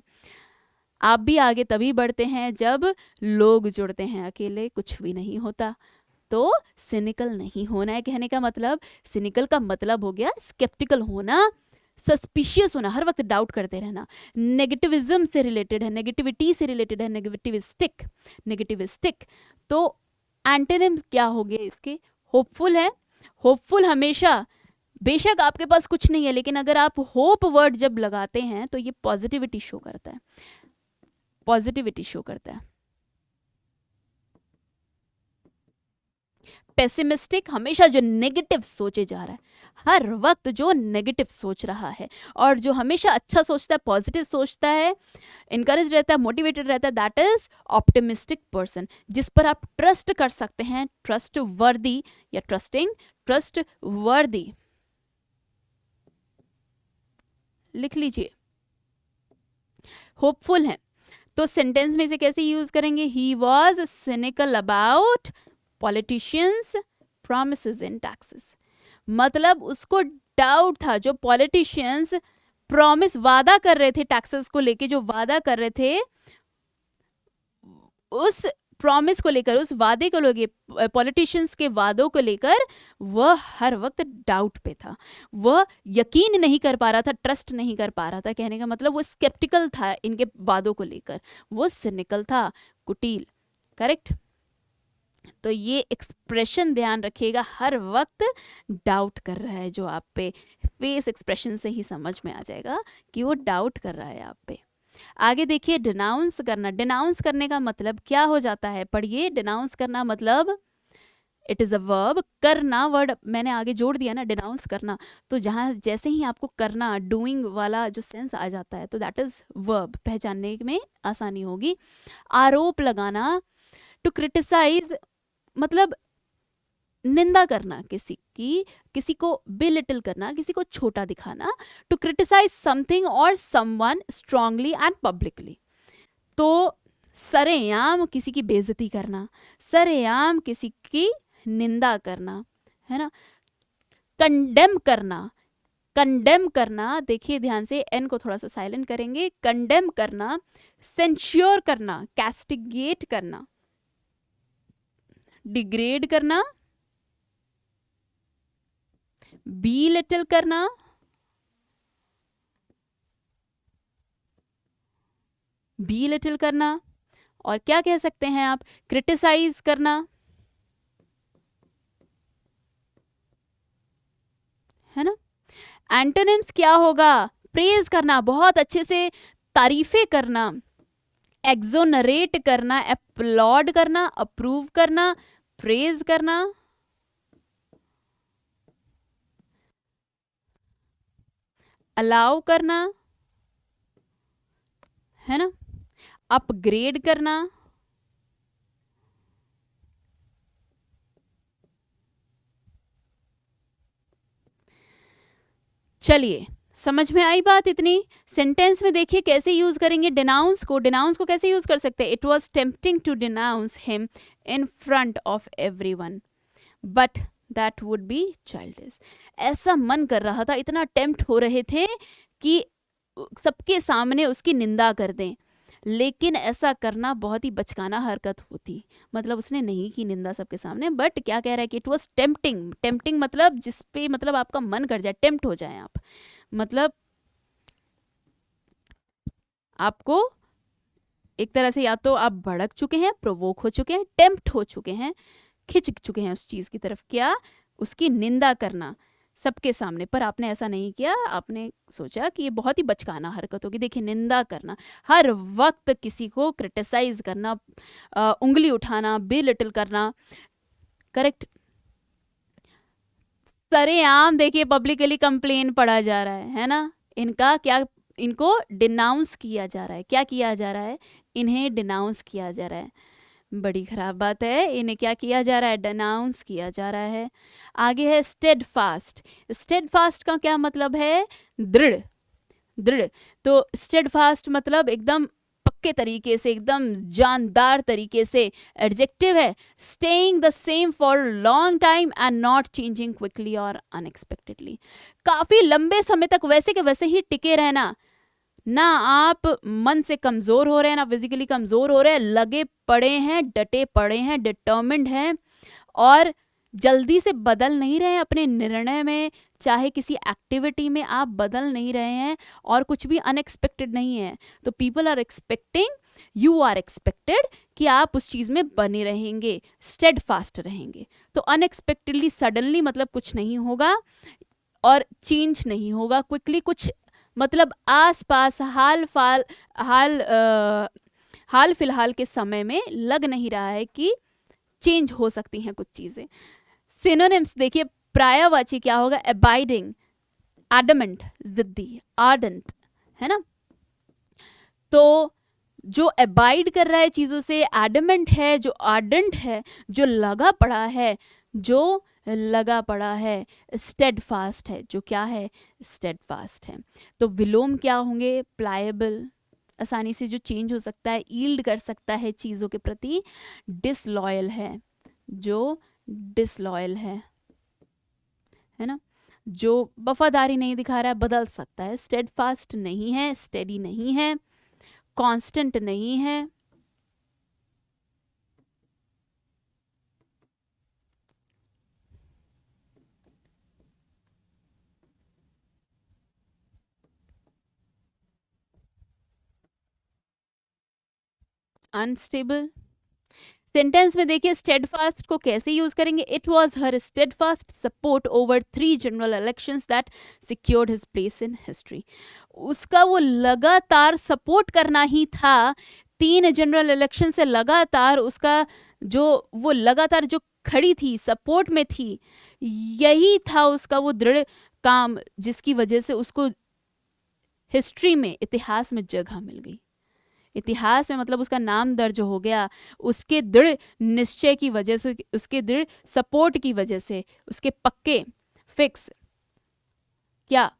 आप भी आगे तभी बढ़ते हैं जब लोग जुड़ते हैं, अकेले कुछ भी नहीं होता। तो सिनिकल नहीं होना है कहने का मतलब, सिनिकल का मतलब हो गया स्केप्टिकल होना, सस्पिशियस होना, हर वक्त डाउट करते रहना, नेगेटिविज्म से रिलेटेड है, नेगेटिविटी से रिलेटेड है, नेगेटिविस्टिक। तो एंटोनिम्स क्या हो गए इसके, होपफुल है, होपफुल हमेशा, बेशक आपके पास कुछ नहीं है, लेकिन अगर आप होप वर्ड जब लगाते हैं तो ये पॉजिटिविटी शो करता है, पॉजिटिविटी शो करता है। पेसिमिस्टिक, हमेशा जो नेगेटिव सोचे जा रहा है, हर वक्त जो नेगेटिव सोच रहा है, और जो हमेशा अच्छा सोचता है, पॉजिटिव सोचता है, इनकरेज रहता है, मोटिवेटेड रहता है, दैट इज ऑप्टिमिस्टिक पर्सन, जिस पर आप ट्रस्ट कर सकते हैं, ट्रस्ट वर्दी या ट्रस्टिंग, ट्रस्ट वर्दी, लिख लीजिए। होपफुल है, तो सेंटेंस में इसे कैसे यूज करेंगे, he was cynical about politicians promises in taxes, मतलब उसको डाउट था, जो पॉलिटिशियंस प्रॉमिस वादा कर रहे थे टैक्सेस को लेके, जो वादा कर रहे थे उस प्रॉमिस को लेकर, उस वादे को लेकर, पॉलिटिशियंस के वादों को लेकर वह हर वक्त डाउट पे था, वह यकीन नहीं कर पा रहा था, ट्रस्ट नहीं कर पा रहा था। कहने का मतलब वो स्केप्टिकल था इनके वादों को लेकर, वो सिनिकल था, कुटिल। करेक्ट। तो ये एक्सप्रेशन ध्यान रखिएगा, हर वक्त डाउट कर रहा है जो आप पे, फेस एक्सप्रेशन से ही समझ में आ जाएगा कि वो डाउट कर रहा है आप पे। आगे देखिए, डिनाउंस करना। डिनाउंस करने का मतलब क्या हो जाता है, पढ़िए। डिनाउंस करना मतलब इट इज़ अ वर्ब। करना वर्ड मैंने आगे जोड़ दिया ना, डिनाउंस करना, तो जहाँ जैसे ही आपको करना, डूइंग वाला जो सेंस आ जाता है, तो दैट इज़ वर्ब, पहचानने में आसानी होगी। आरोप लगाना, टू क्रिटिसाइज मतलब निंदा करना किसी की, किसी को बिलिटल करना, किसी को छोटा दिखाना। टू क्रिटिसाइज समथिंग और समवन स्ट्रांगली एंड पब्लिकली, तो सरेआम किसी की बेइज्जती करना, सरेआम किसी की निंदा करना, है ना। कंडेम करना, कंडेम करना, देखिए ध्यान से, एन को थोड़ा सा साइलेंट करेंगे। कंडेम करना, सेंश्योर करना, कैस्टिगेट करना, डिग्रेड करना, बी लिटिल करना, बी लिटिल करना, और क्या कह सकते हैं आप, क्रिटिसाइज करना, है ना। एंटोनिम्स क्या होगा, प्रेज करना, बहुत अच्छे से तारीफें करना, एक्सोनरेट करना, अपलॉड करना, अप्रूव करना, प्रेज करना, अलाउ करना, है ना, अपग्रेड करना, चलिए समझ में आई बात इतनी। सेंटेंस में देखिए कैसे यूज करेंगे डिनाउंस को। डिनाउंस को कैसे यूज कर सकते हैं, it was tempting to denounce him in front of everyone but that would be childish. ऐसा मन कर रहा था, इतना टेम्प्ट हो रहे थे कि सबके सामने उसकी निंदा कर दें, लेकिन ऐसा करना बहुत ही बचकाना हरकत होती। मतलब उसने नहीं की निंदा सबके सामने, बट क्या कह रहा है कि इट वॉज टेम्पटिंग। टेम्पटिंग मतलब जिस पे मतलब आपका मन कर जाए, टेम्प्ट हो जाए आप, मतलब आपको एक तरह से या तो आप भड़क चुके हैं, प्रोवोक हो चुके हैं, टेम्प्ट हो चुके हैं, खिंच चुके हैं उस चीज़ की तरफ, क्या, उसकी निंदा करना सबके सामने। पर आपने ऐसा नहीं किया, आपने सोचा कि ये बहुत ही बचकाना हरकत होगी। देखिए, निंदा करना, हर वक्त किसी को क्रिटिसाइज करना, उंगली उठाना, बेलिटल करना। करेक्ट। सरेआम देखिए पब्लिकली कंप्लेन पढ़ा जा रहा है ना, इनका क्या, इनको डिनाउंस किया जा रहा है। क्या किया जा रहा है, इन्हें डिनाउंस किया जा रहा है। बड़ी खराब बात है, इन्हें क्या किया जा रहा है, डिनाउंस किया जा रहा है। आगे है स्टेड फास्ट। स्टेड फास्ट का क्या मतलब है, दृढ़, दृढ़। तो स्टेड फास्ट मतलब एकदम पक्के तरीके से, एकदम जानदार तरीके से। एडजेक्टिव है, staying the same for long time and not changing quickly और अनएक्सपेक्टेडली। काफी लंबे समय तक वैसे के वैसे ही टिके रहना, ना आप मन से कमज़ोर हो रहे हैं, ना फिजिकली कमज़ोर हो रहे हैं, लगे पड़े हैं, डटे पड़े हैं, डिटर्मिन्ड हैं, और जल्दी से बदल नहीं रहे हैं अपने निर्णय में, चाहे किसी एक्टिविटी में आप बदल नहीं रहे हैं, और कुछ भी अनएक्सपेक्टेड नहीं है। तो people are expecting, you are expected कि आप उस चीज़ में बने रहेंगे, स्टेड फास्ट रहेंगे। तो अनएक्सपेक्टेडली, सडनली मतलब कुछ नहीं होगा, और चेंज नहीं होगा क्विकली, कुछ मतलब आसपास हाल फिलहाल के समय में लग नहीं रहा है कि चेंज हो सकती हैं कुछ चीज़ें। सिनोनिम्स देखिए, पर्यायवाची क्या होगा, अबाइडिंग, एडमेंट, जिद्दी, आर्डेंट, है ना। तो जो अबाइड कर रहा है चीज़ों से, एडमेंट है, जो आर्डेंट है, जो लगा पड़ा है, जो लगा पड़ा है, स्टेडफास्ट है, जो क्या है, स्टेडफास्ट है। तो विलोम क्या होंगे, प्लायबल, आसानी से जो चेंज हो सकता है, ईल्ड कर सकता है चीज़ों के प्रति। डिसलॉयल है, जो डिसलॉयल है ना, जो वफादारी नहीं दिखा रहा है, बदल सकता है, स्टेडफास्ट नहीं है, स्टेडी नहीं है, कांस्टेंट नहीं है, अनस्टेबल। सेंटेंस में देखिए स्टेडफास्ट को कैसे यूज करेंगे, it was her steadfast support over 3 general elections that secured his place in history. उसका वो लगातार सपोर्ट करना ही था, 3 जनरल इलेक्शन से लगातार उसका जो वो लगातार जो खड़ी थी, सपोर्ट में थी, यही था उसका वो दृढ़ काम, जिसकी वजह से उसको हिस्ट्री में, इतिहास में जगह मिल गई। इतिहास में मतलब उसका नाम दर्ज हो गया, उसके दृढ़ निश्चय की वजह से, उसके दृढ़ सपोर्ट की वजह से, उसके पक्के फिक्स क्या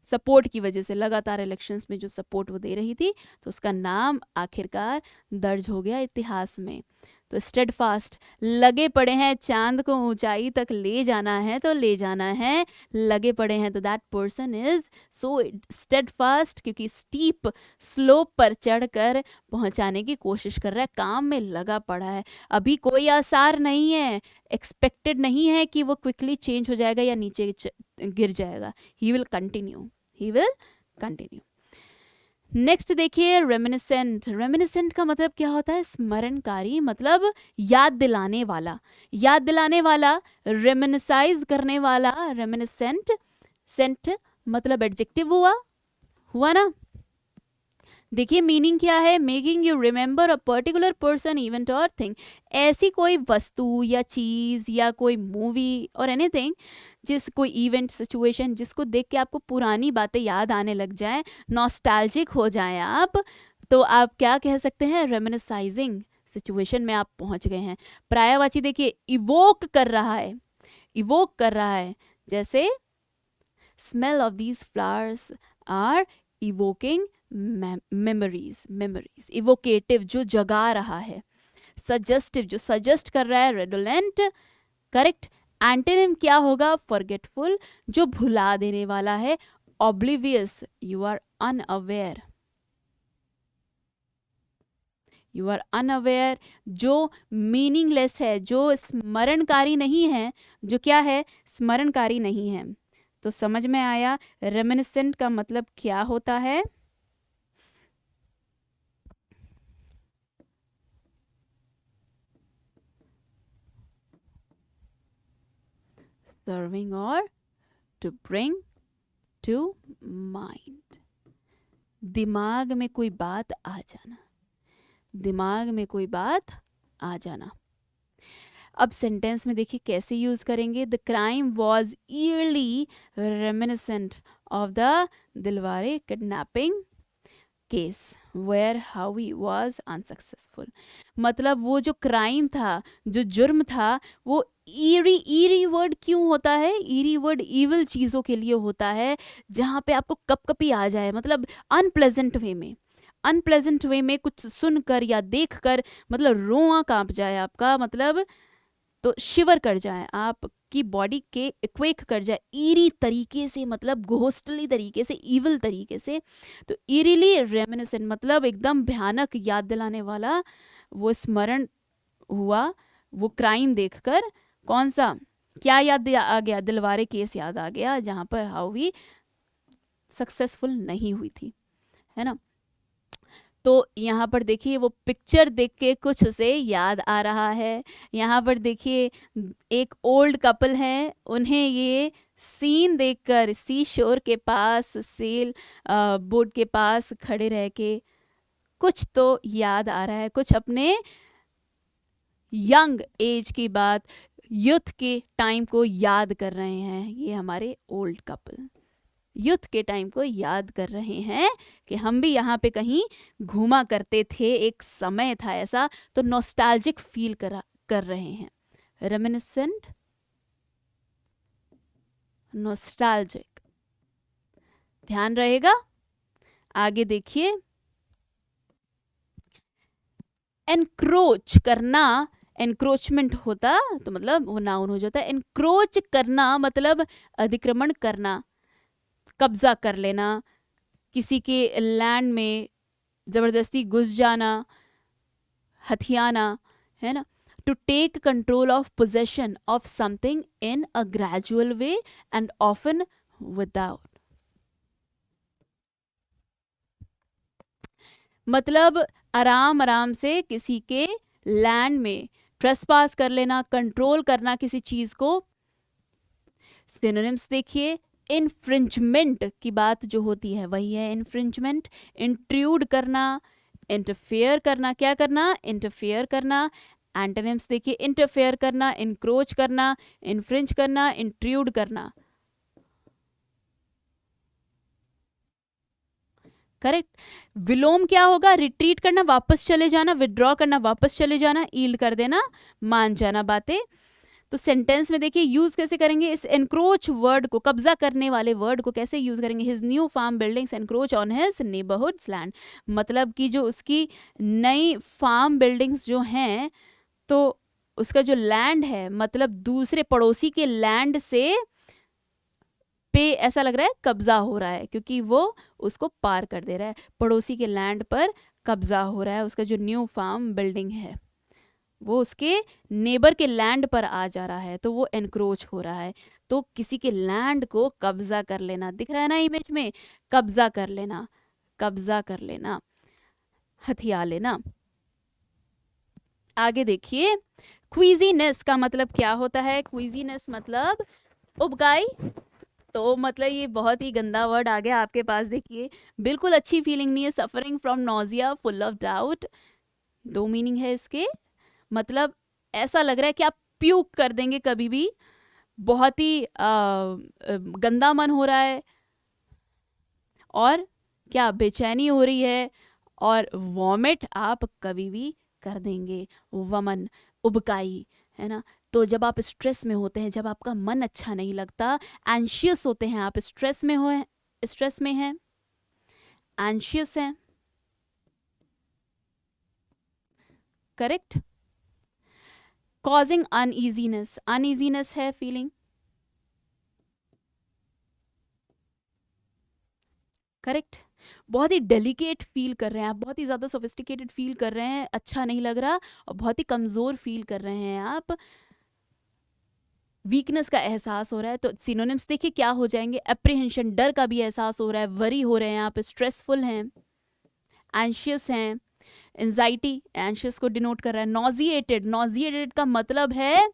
सपोर्ट की वजह से, लगातार इलेक्शंस में जो सपोर्ट वो दे रही थी, तो उसका नाम आखिरकार दर्ज हो गया इतिहास में। तो स्टेडफास्ट, लगे पड़े हैं, चांद को ऊंचाई तक ले जाना है तो ले जाना है, लगे पड़े हैं, तो that person is so steadfast, क्योंकि स्टीप स्लोप पर चढ़कर पहुंचाने की कोशिश कर रहा है, काम में लगा पड़ा है। अभी कोई आसार नहीं है, एक्सपेक्टेड नहीं है कि वो क्विकली चेंज हो जाएगा या नीचे गिर जाएगा। He will continue, he will continue. Next देखिए रेमिनिसेंट। रेमिनिसेंट का मतलब क्या होता है, स्मरणकारी, मतलब याद दिलाने वाला, याद दिलाने वाला, रेमिनिसाइज करने वाला, रेमिनिसेंट। सेंट मतलब एडजेक्टिव हुआ ना। देखिए मीनिंग क्या है, making you remember a particular person, event और थिंग। ऐसी कोई वस्तु या चीज़ या कोई मूवी और एनीथिंग, जिस कोई इवेंट सिचुएशन जिसको देख के आपको पुरानी बातें याद आने लग जाए, नॉस्टैल्जिक हो जाए आप, तो आप क्या कह सकते हैं, रेमिनिसाइजिंग सिचुएशन में आप पहुंच गए हैं। पर्यायवाची देखिए इवोक कर रहा है, इवोक कर रहा है, जैसे smell of these flowers are evoking memories, memories. Evocative जो जगा रहा है, सजेस्टिव जो सजेस्ट कर रहा है, रेडोलेंट करेक्ट। एंटोनिम क्या होगा, फॉरगेटफुल जो भुला देने वाला है, oblivious you are unaware, you are unaware जो मीनिंगलेस है, जो स्मरणकारी नहीं है, जो क्या है, स्मरणकारी नहीं है। तो समझ में आया रेमिनिसेंट का मतलब क्या होता है। सर्विंग और टू ब्रिंग टू माइंड, दिमाग में कोई बात आ जाना, दिमाग में कोई बात आ जाना। अब सेंटेंस में देखिए कैसे यूज करेंगे, the crime was eerily reminiscent of the Delaware kidnapping case where Harvey was unsuccessful. मतलब वो जो क्राइम था, जो जुर्म था, वो ईरी, ईरी वर्ड क्यों होता है, ईरी वर्ड ईविल चीज़ों के लिए होता है, जहाँ पे आपको कपकपी आ जाए, मतलब अनप्लेजेंट वे में, अनप्लेजेंट वे में कुछ सुनकर या देखकर, मतलब रोआ कांप जाए आपका, मतलब तो शिवर कर जाए, आपकी बॉडी के क्वेक कर जाए, ईरी तरीके से, मतलब घोस्टली तरीके से, इविल तरीके से। तो ईरीली रेमिनिसेंट मतलब एकदम भयानक, याद दिलाने वाला, वो स्मरण हुआ, वो क्राइम देखकर, कौन सा, क्या याद आ गया, दिलवारे केस याद आ गया, जहाँ पर हावी सक्सेसफुल नहीं हुई थी, है ना। तो यहाँ पर देखिए वो पिक्चर देख के कुछ उसे याद आ रहा है। यहाँ पर देखिए एक ओल्ड कपल है, उन्हें ये सीन देखकर सी शोर के पास, सेल बोट के पास खड़े रह के कुछ तो याद आ रहा है, कुछ अपने यंग एज की बात, यूथ के टाइम को याद कर रहे हैं। ये हमारे ओल्ड कपल यूथ के टाइम को याद कर रहे हैं कि हम भी यहाँ पे कहीं घूमा करते थे, एक समय था ऐसा, तो नॉस्टैल्जिक फील कर रहे हैं। रेमिनिसेंट, नॉस्टैल्जिक, ध्यान रहेगा। आगे देखिए, एनक्रोच करना, एनक्रोचमेंट होता तो मतलब वो नाउन हो जाता है। एनक्रोच करना मतलब अतिक्रमण करना, कब्जा कर लेना, किसी के लैंड में ज़बरदस्ती घुस जाना, हथियाना, है ना। To take control of possession of something in a gradual way and often without, मतलब आराम आराम से किसी के लैंड में ट्रेसपास कर लेना, कंट्रोल करना किसी चीज को। सिनोनिम्स देखिए, इन्फ्रिंजमेंट की बात जो होती है वही है इन्फ्रिंजमेंट। इंट्रूड करना, इंटरफेयर करना, क्या करना, इंटरफेयर करना। एंटोनिम्स देखिए, इंटरफेयर करना, इंक्रोच करना, इन्फ्रिंज करना, इंट्रूड करना। करेक्ट। विलोम क्या होगा, रिट्रीट करना, वापस चले जाना, विड्रॉ करना, वापस चले जाना, ईल्ड कर देना, मान जाना बातें। तो सेंटेंस में देखिए यूज कैसे करेंगे इस एनक्रोच वर्ड को, कब्जा करने वाले वर्ड को कैसे यूज करेंगे। His new farm buildings encroach on his neighbourhood's land, मतलब कि जो उसकी नई फार्म बिल्डिंग्स जो हैं, तो उसका जो लैंड है मतलब दूसरे पड़ोसी के लैंड से पे ऐसा लग रहा है कब्जा हो रहा है, क्योंकि वो उसको पार कर दे रहा है, पड़ोसी के लैंड पर कब्जा हो रहा है। उसका जो न्यू फार्म बिल्डिंग है वो उसके नेबर के लैंड पर आ जा रहा है, तो वो एनक्रोच हो रहा है। तो किसी के लैंड को कब्जा कर लेना, दिख रहा है ना इमेज में, कब्जा कर लेना, कब्जा कर लेना, हथिया लेना। आगे देखिए, क्विजीनेस का मतलब क्या होता है। क्विजीनेस मतलब उबकाई। तो मतलब ये बहुत ही गंदा वर्ड आ गया आपके पास, देखिए बिल्कुल अच्छी फीलिंग नहीं है। Suffering from nausea, full of doubt, दो मीनिंग है इसके। मतलब ऐसा लग रहा है कि आप प्यूक कर देंगे कभी भी, बहुत ही गंदा मन हो रहा है, और क्या बेचैनी हो रही है, और वॉमिट आप कभी भी कर देंगे, वमन, उबकाई, है ना। तो जब आप स्ट्रेस में होते हैं, जब आपका मन अच्छा नहीं लगता, एंशियस होते हैं आप, स्ट्रेस में हो, स्ट्रेस में हैं, एंशियस हैं, करेक्ट। कॉजिंग अनईजीनेस, अनईजीनेस है फीलिंग, करेक्ट। बहुत ही डेलिकेट फील कर रहे हैं आप, बहुत ही ज़्यादा सोफिस्टिकेटेड फील कर रहे हैं, अच्छा नहीं लग रहा, और बहुत ही कमज़ोर फील कर रहे हैं आप, वीकनेस का एहसास हो रहा है। तो सिनोनिम्स देखिए क्या हो जाएंगे, अप्रीहेंशन, डर का भी एहसास हो रहा है, वरी हो रहे हैं आप, स्ट्रेसफुल हैं, एंशियस हैं, एंजाइटी, एंशियस को डिनोट कर रहा है। नॉजिएटेड, नॉजिएटेड का मतलब है,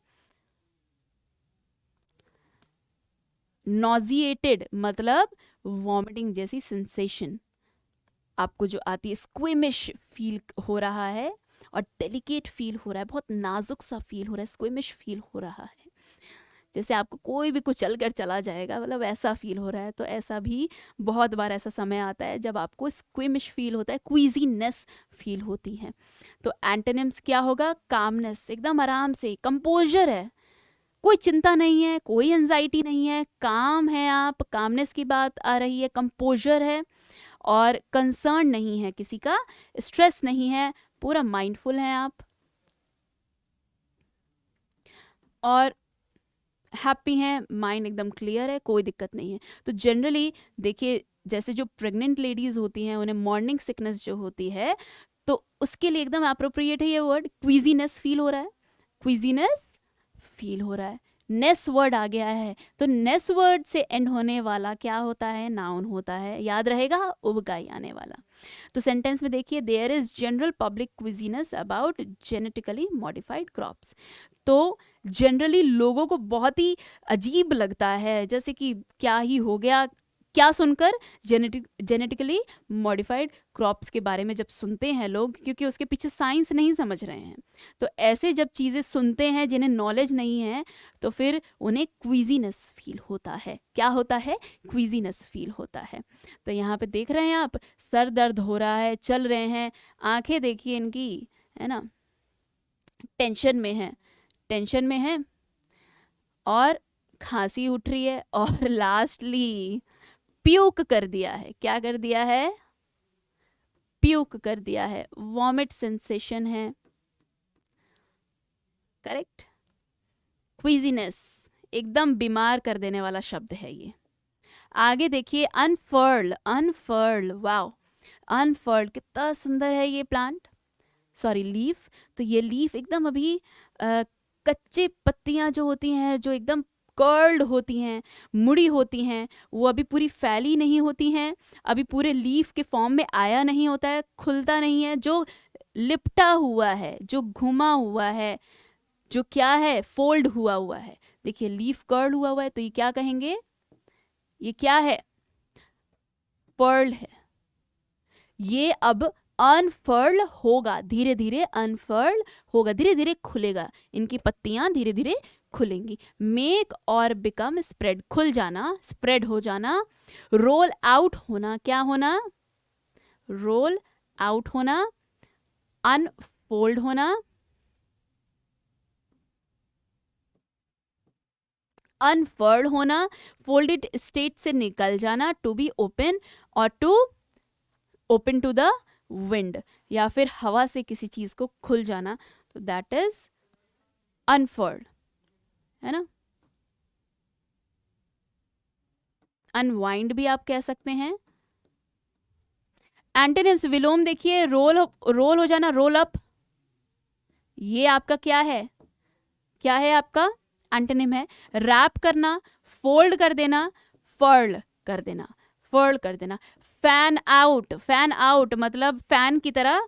नॉजिएटेड मतलब वॉमिटिंग जैसी सेंसेशन आपको जो आती है। स्क्विमिश फील हो रहा है, और डेलिकेट फील हो रहा है, बहुत नाजुक सा फील हो रहा है, स्क्विमिश फील हो रहा है, जैसे आपको कोई भी कुछ चल कर चला जाएगा, मतलब ऐसा फील हो रहा है। तो ऐसा भी बहुत बार ऐसा समय आता है जब आपको स्क्विमिश फील होता है, क्वीजीनेस फील होती है। तो एंटोनिम्स क्या होगा, कामनेस, एकदम आराम से, कंपोजर है, कोई चिंता नहीं है, कोई एंजाइटी नहीं है, काम है आप, कामनेस की बात आ रही है, कंपोजर है, और कंसर्न नहीं है किसी का, स्ट्रेस नहीं है, पूरा माइंडफुल है आप, और हैप्पी हैं, माइंड एकदम क्लियर है, कोई दिक्कत नहीं है। तो जनरली देखिए, जैसे जो प्रेग्नेंट लेडीज़ होती हैं उन्हें मॉर्निंग सिकनेस जो होती है, तो उसके लिए एकदम अप्रोप्रिएट है ये वर्ड, क्वीजीनेस फील हो रहा है, क्वीजीनेस फील हो रहा है। नेस वर्ड आ गया है, तो नेस वर्ड से एंड होने वाला क्या होता है, नाउन होता है, याद रहेगा, उबकाई आने वाला। तो सेंटेंस में देखिए, there is general public queasiness about genetically modified crops. तो जनरली लोगों को बहुत ही अजीब लगता है, जैसे कि क्या ही हो गया, क्या सुनकर, जेनेटिकली मॉडिफाइड क्रॉप्स के बारे में जब सुनते हैं लोग, क्योंकि उसके पीछे साइंस नहीं समझ रहे हैं। तो ऐसे जब चीज़ें सुनते हैं जिन्हें नॉलेज नहीं है, तो फिर उन्हें क्विजीनेस फील होता है। क्या होता है, क्विजीनेस फील होता है। तो यहाँ पे देख रहे हैं आप, सर दर्द हो रहा है, चल रहे हैं, आंखें देखिए इनकी, है ना, टेंशन में है, टेंशन में है, और खांसी उठ रही है, और लास्टली प्यूक कर दिया है। क्या कर दिया है, प्यूक कर दिया है, वॉमिट सेंसेशन है, करेक्ट। क्वीजीनेस, एकदम बीमार कर देने वाला शब्द है ये। आगे देखिए अनफर्ल, अनफर्ल, वाओ, अनफर्ल कितना सुंदर है ये प्लांट, सॉरी लीफ। तो ये लीफ एकदम अभी कच्चे पत्तियां जो होती हैं, जो एकदम कर्ल्ड होती हैं, मुड़ी होती हैं, वो अभी पूरी फैली नहीं होती हैं, अभी पूरे लीफ के फॉर्म में आया नहीं होता है, खुलता नहीं है, जो लिपटा हुआ है, जो घुमा हुआ है, जो क्या है, फोल्ड हुआ हुआ है। देखिए लीफ कर्ल हुआ हुआ है, तो ये क्या कहेंगे, ये क्या है, पर्ल है। ये अब अनफर्ल होगा, धीरे धीरे अनफर्ल होगा, धीरे धीरे खुलेगा, इनकी पत्तियां धीरे धीरे खुलेंगी। मेक और बिकम, स्प्रेड, खुल जाना, स्प्रेड हो जाना। रोल आउट होना, क्या होना, रोल आउट होना। अनफोल्ड होना, अनफर्ल होना, फोल्डेड स्टेट से निकल जाना, टू बी ओपन और to open to the wind, या फिर हवा से किसी चीज को खुल जाना, तो दैट इज अनफर्ल्ड, है ना। अनवाइंड भी आप कह सकते हैं। एंटोनिम्स, विलोम देखिए, रोल हो जाना, रोल अप, ये आपका क्या है, क्या है आपका एंटोनिम है। रैप करना, फोल्ड कर देना, फर्ल कर देना, फर्ल कर देना। फैन आउट, फैन आउट मतलब फैन की तरह,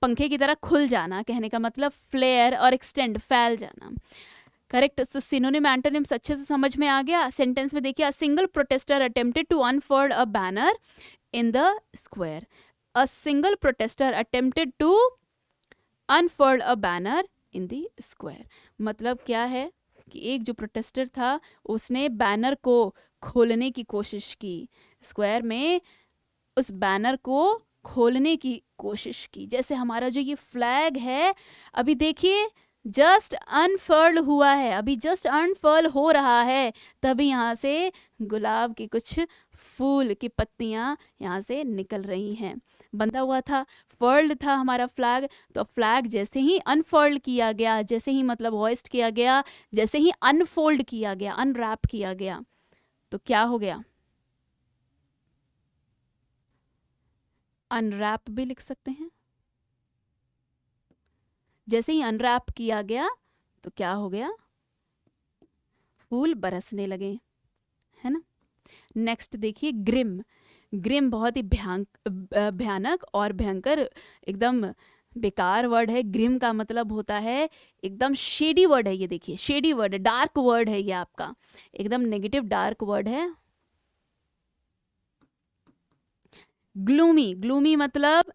पंखे की तरह खुल जाना, कहने का मतलब फ्लेयर और एक्सटेंड, फैल जाना। करेक्ट। तो सिनोनिम एंटोनिम्स अच्छे से समझ में आ गया। सेंटेंस में देखिए, a single protester attempted to unfurl a banner in the square, a single protester attempted to unfurl a banner in the square, मतलब क्या है कि एक जो प्रोटेस्टर था उसने बैनर को खोलने की कोशिश की, स्क्वायर में उस बैनर को खोलने की कोशिश की। जैसे हमारा जो ये फ्लैग है, अभी देखिए जस्ट अनफर्ल हुआ है, अभी जस्ट अनफर्ल हो रहा है, तभी यहाँ से गुलाब की कुछ फूल की पत्तियाँ यहाँ से निकल रही हैं। बंधा हुआ था, फर्ल्ड था हमारा फ्लैग, तो फ्लैग जैसे ही अनफर्ल किया गया, जैसे ही मतलब होइस्ट किया गया, जैसे ही अनफोल्ड किया गया, अनरैप किया गया, तो क्या हो गया, अनरैप भी लिख सकते हैं। जैसे ही अनरैप किया गया तो क्या हो गया, फूल बरसने लगे, है ना। नेक्स्ट देखिए ग्रिम, ग्रिम बहुत ही भयानक और भयंकर, एकदम बेकार वर्ड है। ग्रिम का मतलब होता है एकदम शेडी वर्ड है, ये देखिए शेडी वर्ड है, डार्क वर्ड है, ये आपका एकदम नेगेटिव डार्क वर्ड है। ग्लूमी, ग्लूमी मतलब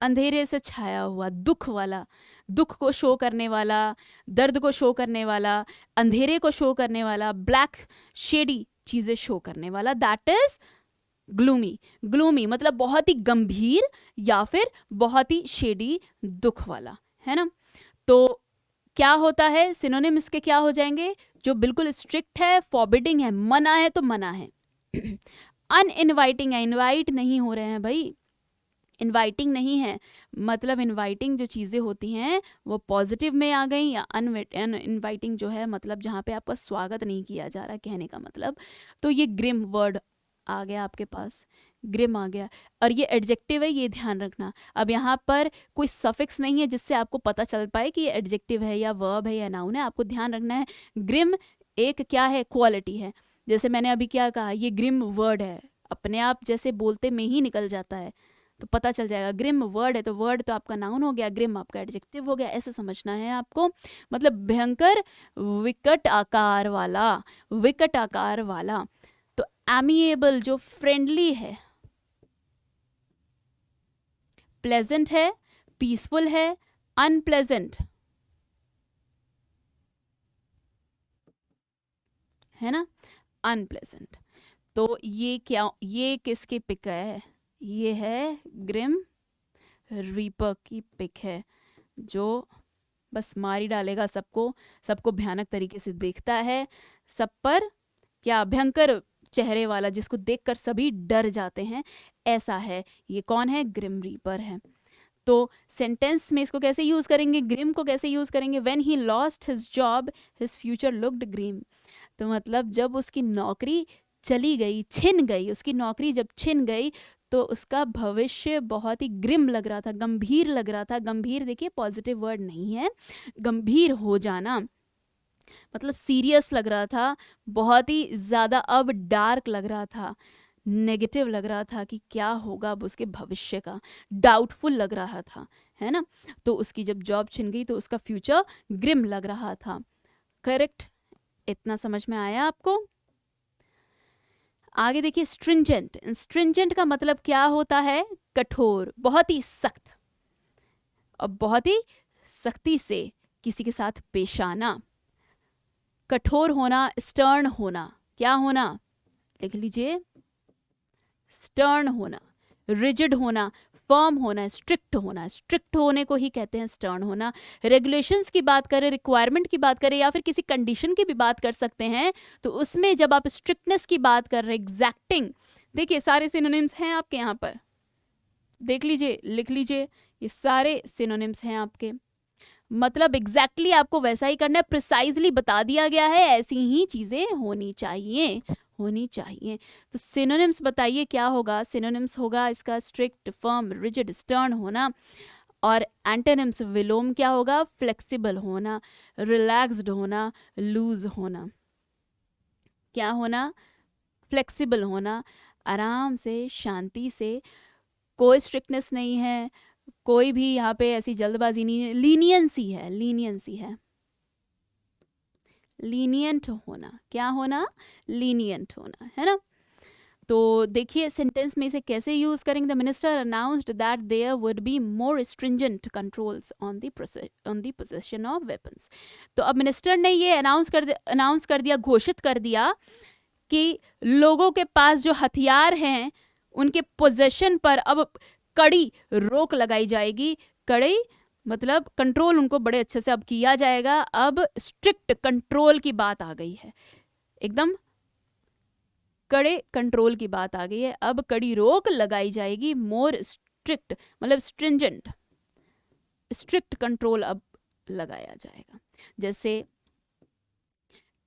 अंधेरे से छाया हुआ, दुख वाला, दुख को शो करने वाला, दर्द को शो करने वाला, अंधेरे को शो करने वाला, ब्लैक शेडी चीजें शो करने वाला, दैट इज ग्लूमी। ग्लूमी मतलब बहुत ही गंभीर या फिर बहुत ही शेडी, दुख वाला, है ना। तो क्या होता है, सिनोनिम इसके क्या हो जाएंगे, जो बिल्कुल स्ट्रिक्ट है, फॉरबिडिंग है, मना है तो मना है। अनइनवाइटिंग है, इनवाइट नहीं हो रहे हैं भाई, इनवाइटिंग नहीं है, मतलब इनवाइटिंग जो चीज़ें होती हैं वो पॉजिटिव में आ गई, या अनइनवाइटिंग जो है मतलब जहाँ पे आपका स्वागत नहीं किया जा रहा, कहने का मतलब। तो ये ग्रिम वर्ड आ गया आपके पास, ग्रिम आ गया, और ये एडजेक्टिव है, ये ध्यान रखना। अब यहाँ पर कोई सफिक्स नहीं है जिससे आपको पता चल पाए कि ये एडजेक्टिव है या वर्ब है या नाउन है, आपको ध्यान रखना है। ग्रिम एक क्या है, क्वालिटी है। जैसे मैंने अभी क्या कहा, ये ग्रिम वर्ड है, अपने आप जैसे बोलते में ही निकल जाता है, तो पता चल जाएगा। ग्रिम वर्ड है तो वर्ड तो आपका नाउन हो गया, ग्रिम आपका एडजेक्टिव हो गया, ऐसे समझना है आपको। मतलब भयंकर, विकट आकार वाला, विकट आकार वाला। तो एमिएबल जो फ्रेंडली है, प्लेजेंट है, पीसफुल है, अनप्लेजेंट, है ना, अनप्लेजेंट। तो ये क्या, ये किसकी पिक है, ये है ग्रिम रीपर की पिक है, जो बस मार ही डालेगा सबको, सबको भयानक तरीके से देखता है, सब पर क्या भयंकर चेहरे वाला, जिसको देखकर सभी डर जाते हैं, ऐसा है। ये कौन है, ग्रिम रीपर है। तो सेंटेंस में इसको कैसे यूज़ करेंगे, ग्रिम को कैसे यूज़ करेंगे, when he lost his job his future looked grim. तो मतलब जब उसकी नौकरी चली गई, छिन गई, उसकी नौकरी जब छिन गई तो उसका भविष्य बहुत ही ग्रिम लग रहा था, गंभीर लग रहा था। गंभीर देखिए पॉजिटिव वर्ड नहीं है, गंभीर हो जाना मतलब सीरियस लग रहा था, बहुत ही ज़्यादा अब डार्क लग रहा था, नेगेटिव लग रहा था कि क्या होगा अब उसके भविष्य का, डाउटफुल लग रहा था, है ना। तो उसकी जब जॉब छिन गई तो उसका फ्यूचर ग्रिम लग रहा था। करेक्ट, इतना समझ में आया आपको। आगे देखिए स्ट्रिंजेंट। स्ट्रिंजेंट का मतलब क्या होता है, कठोर, बहुत ही सख्त और बहुत ही सख्ती से किसी के साथ पेश आना। कठोर होना, स्टर्न होना, क्या होना, लिख लीजिए, स्टर्न होना, रिजिड होना, फर्म होना, स्ट्रिक्ट होना। स्ट्रिक्ट होने को ही कहते हैं स्टर्न होना। रेगुलेशंस की बात करें, रिक्वायरमेंट की बात करें या फिर किसी कंडीशन की भी बात कर सकते हैं, तो उसमें जब आप स्ट्रिक्टनेस की बात कर रहे हैं, एग्जैक्टिंग, देखिए सारे सिनोनिम्स हैं आपके यहाँ पर, देख लीजिए, लिख लीजिए, ये सारे सिनोनिम्स हैं आपके। मतलब एग्जैक्टली आपको वैसा ही करना है, प्रिसाइजली बता दिया गया है, ऐसी ही चीज़ें होनी चाहिए, होनी चाहिए। तो सिनोनिम्स बताइए क्या होगा। सिनोनिम्स होगा इसका स्ट्रिक्ट, फर्म, रिजिड, स्टर्न होना। और एंटोनिम्स विलोम क्या होगा, फ्लेक्सिबल होना, रिलैक्स्ड होना, लूज होना। क्या होना, फ्लेक्सिबल होना, आराम से, शांति से, कोई स्ट्रिक्टनेस नहीं है, कोई भी यहाँ पे ऐसी जल्दबाजी नहीं है, लीनियंसी है, लीनियंसी है, लीनियंट होना। क्या होना, लीनियंट होना, है ना। तो देखिए सेंटेंस में इसे कैसे यूज करेंगे। The minister announced that there would be more stringent controls on the possession of weapons. तो अब मिनिस्टर ने ये अनाउंस कर दिया, घोषित कर दिया कि लोगों के पास जो हथियार हैं उनके पोजेशन पर अब कड़ी रोक लगाई जाएगी। कड़ी मतलब कंट्रोल उनको बड़े अच्छे से अब किया जाएगा। अब स्ट्रिक्ट कंट्रोल की बात आ गई है, एकदम कड़े कंट्रोल की बात आ गई है। अब कड़ी रोक लगाई जाएगी, मोर स्ट्रिक्ट मतलब स्ट्रिंजेंट, स्ट्रिक्ट कंट्रोल अब लगाया जाएगा। जैसे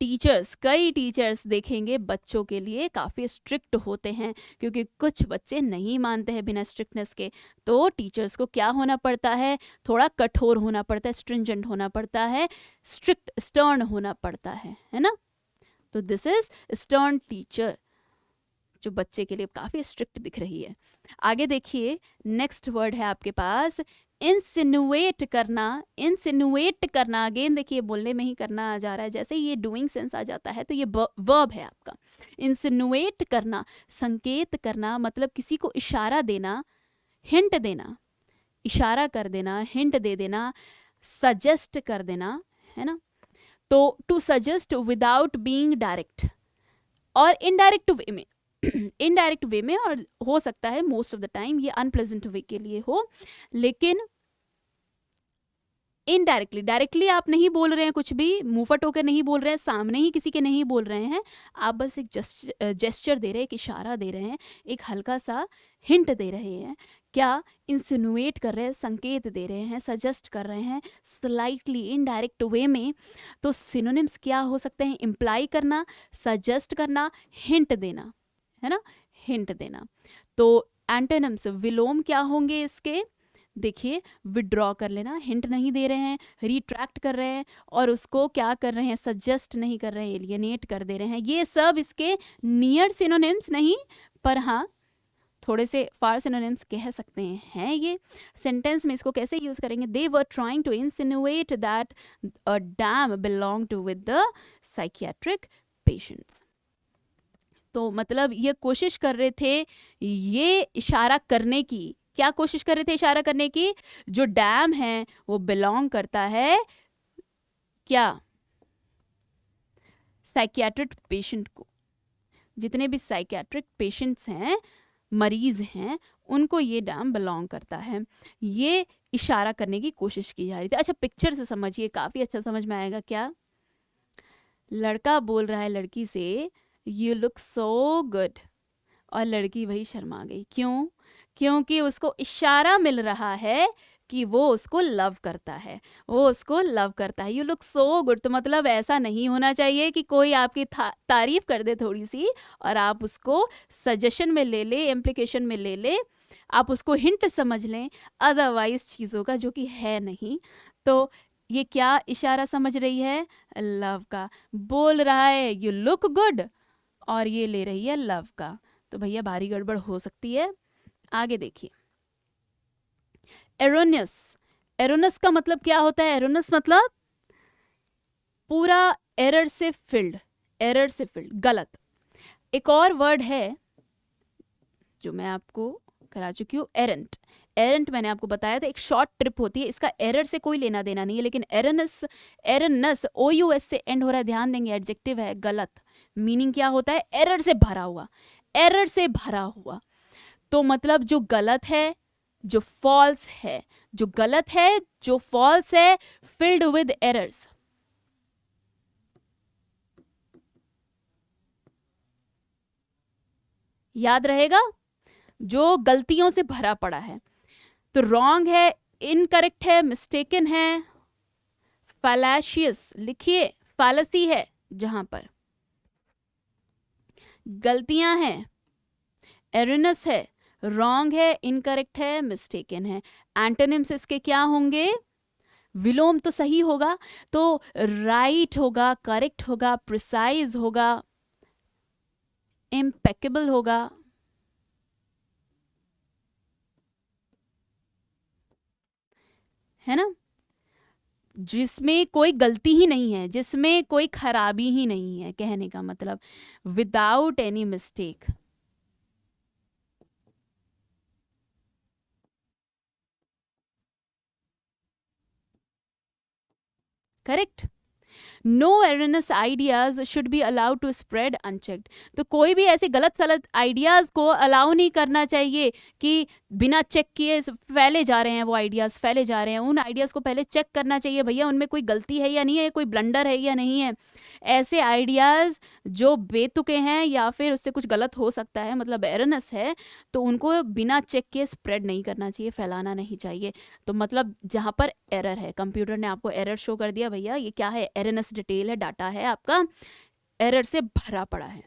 टीचर्स, कई टीचर्स देखेंगे बच्चों के लिए काफ़ी स्ट्रिक्ट होते हैं, क्योंकि कुछ बच्चे नहीं मानते हैं बिना स्ट्रिक्टनेस के। तो टीचर्स को क्या होना पड़ता है, थोड़ा कठोर होना पड़ता है, स्ट्रिंजेंट होना पड़ता है, स्ट्रिक्ट, स्टर्न होना पड़ता है ना। तो दिस इज स्टर्न टीचर, जो बच्चे के लिए काफ़ी स्ट्रिक्ट दिख रही है। आगे देखिए नेक्स्ट वर्ड है आपके पास इंसिनुएट करना। इंसिनुएट करना, अगेन देखिए बोलने में ही करना आ जा रहा है, जैसे ये डूइंग सेंस आ जाता है तो ये वर्ब है आपका। इंसिनुएट करना, संकेत करना, मतलब किसी को इशारा देना, हिंट देना, इशारा कर देना, हिंट दे देना, सजेस्ट कर देना, है ना। तो to suggest without being direct और इनडायरेक्ट वे में, इनडायरेक्ट वे में, और हो सकता है मोस्ट ऑफ द टाइम ये अनप्लेजेंट वे के लिए हो, लेकिन इनडायरेक्टली, डायरेक्टली आप नहीं बोल रहे हैं, कुछ भी मुंहफट होकर नहीं बोल रहे हैं, सामने ही किसी के नहीं बोल रहे हैं, आप बस एक जेस्चर दे रहे हैं, एक इशारा दे रहे हैं, एक हल्का सा हिंट दे रहे हैं। क्या, इंसिनुएट कर रहे हैं, संकेत दे रहे हैं, सजेस्ट कर रहे हैं स्लाइटली इनडायरेक्ट वे में। तो सिनोनिम्स क्या हो सकते हैं, इम्प्लाई करना, सजेस्ट करना, हिंट देना, है ना, हिंट देना। तो एंटोनिम्स विलोम क्या होंगे इसके, देखिए विड्रॉ कर लेना, हिंट नहीं दे रहे हैं, रिट्रैक्ट कर रहे हैं, और उसको क्या कर रहे हैं, सजेस्ट नहीं कर रहे हैं, एलियनेट कर दे रहे हैं। ये सब इसके नियर सिनोनिम्स नहीं, पर हाँ थोड़े से फार सिनोनिम्स कह सकते हैं। ये सेंटेंस में इसको कैसे यूज करेंगे, they were trying to insinuate that a dam belong to with the psychiatric patients. तो मतलब ये कोशिश कर रहे थे, ये इशारा करने की, क्या कोशिश कर रहे थे इशारा करने की, जो डैम है वो बिलोंग करता है क्या, साइकियाट्रिक पेशेंट को। जितने भी साइकियाट्रिक पेशेंट्स हैं, मरीज हैं, उनको ये डैम बिलोंग करता है। ये इशारा करने की कोशिश की जा रही थी। अच्छा पिक्चर से समझिए, काफ़ी अच्छा समझ में आएगा। क्या, लड़का बोल रहा है लड़की से यू लुक सो गुड, और लड़की वही शर्मा गई। क्यों, क्योंकि उसको इशारा मिल रहा है कि वो उसको लव करता है, वो उसको लव करता है। You look so good. तो मतलब ऐसा नहीं होना चाहिए कि कोई आपकी तारीफ कर दे थोड़ी सी और आप उसको सजेशन में ले ले, इम्प्लीकेशन में ले ले, आप उसको हिंट समझ लें अदरवाइज चीज़ों का, जो कि है नहीं। तो ये क्या इशारा समझ रही है? लव का। बोल रहा है यू लुक गुड और ये ले रही है लव का। तो भैया भारी गड़बड़ हो सकती है। आगे देखिए, एरोनियस। एरोनस का मतलब क्या होता है? एरोनस मतलब पूरा एरर से फिल्ड, एरर से फिल्ड, गलत। एक और वर्ड है जो मैं आपको करा चुकी हूँ, एरेंट। एरेंट मैंने आपको बताया था एक शॉर्ट ट्रिप होती है, इसका एरर से कोई लेना देना नहीं है। लेकिन एरनस, एरनस OUS से एंड हो रहा है, ध्यान देंगे, एडजेक्टिव है, गलत। मीनिंग क्या होता है? एरर से भरा हुआ, एरर से भरा हुआ। तो मतलब जो गलत है, जो फॉल्स है, जो गलत है, जो फॉल्स है, फिल्ड विद एरर्स। याद रहेगा, जो गलतियों से भरा पड़ा है। तो रॉन्ग है, इनकरेक्ट है, मिस्टेकन है, फैलाशियस लिखिए, फैलसी है जहां पर गलतियां हैं, एरनस है, रॉन्ग है, इनकरेक्ट है, मिस्टेकन है। एंटोनिम्स इसके क्या होंगे? विलोम तो सही होगा, तो राइट होगा, करेक्ट होगा, प्रिसाइज होगा, इम्पेकेबल होगा, है ना, जिसमें कोई गलती ही नहीं है, जिसमें कोई खराबी ही नहीं है, कहने का मतलब without any mistake. Correct. No erroneous ideas should be allowed to spread unchecked. तो कोई भी ऐसे गलत सलत आइडियाज़ को अलाउ नहीं करना चाहिए कि बिना चेक किए फैले जा रहे हैं, वो आइडियाज़ फैले जा रहे हैं। उन आइडियाज़ को पहले चेक करना चाहिए, भैया उनमें कोई गलती है या नहीं है, कोई ब्लंडर है या नहीं है। ऐसे आइडियाज़ जो बेतुके हैं या फिर उससे कुछ गलत हो सकता है, मतलब एरनस है, तो उनको बिना चेक किए स्प्रेड नहीं करना चाहिए, फैलाना नहीं चाहिए। तो मतलब जहाँ पर एरर है, कंप्यूटर ने आपको एरर शो कर दिया, भैया ये क्या है? एरनस डिटेल है, डाटा है आपका एरर से भरा पड़ा है।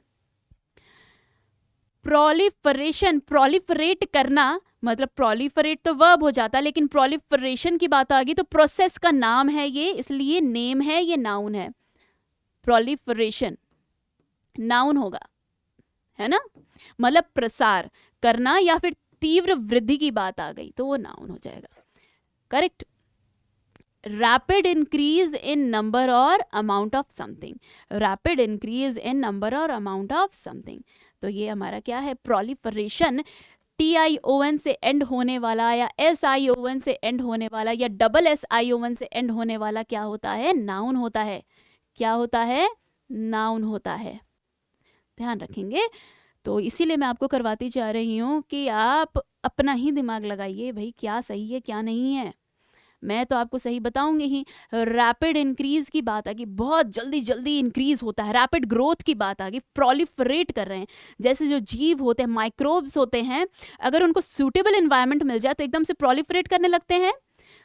प्रोलिफरेशन, प्रोलिफरेट करना, मतलब प्रोलिफरेट तो वर्ब हो जाता, लेकिन प्रोलिफरेशन की बात आ गई तो प्रोसेस का नाम है ये, इसलिए नेम है, ये नाउन है। प्रोलिफरेशन नाउन होगा, है ना, मतलब प्रसार करना या फिर तीव्र वृद्धि की बात आ गई तो वो नाउन हो जाएगा। Correct. Rapid increase in number और amount of something, rapid increase in number और अमाउंट ऑफ समथिंग। तो ये हमारा क्या है? प्रोलिफरेशन। TION से एंड होने वाला या SION से एंड होने वाला या SSION से एंड होने वाला क्या होता है? नाउन होता है। क्या होता है? नाउन होता है। ध्यान रखेंगे। तो इसीलिए मैं आपको करवाती जा रही हूँ कि आप अपना ही दिमाग लगाइए, भाई क्या सही है क्या नहीं है। मैं तो आपको सही बताऊंगी ही। रैपिड इंक्रीज की बात आ गई, बहुत जल्दी जल्दी इंक्रीज होता है, रैपिड ग्रोथ की बात आ गई, प्रोलिफरेट कर रहे हैं। जैसे जो जीव होते हैं, माइक्रोब्स होते हैं, अगर उनको सूटेबल एनवायरनमेंट मिल जाए तो एकदम से प्रोलिफरेट करने लगते हैं,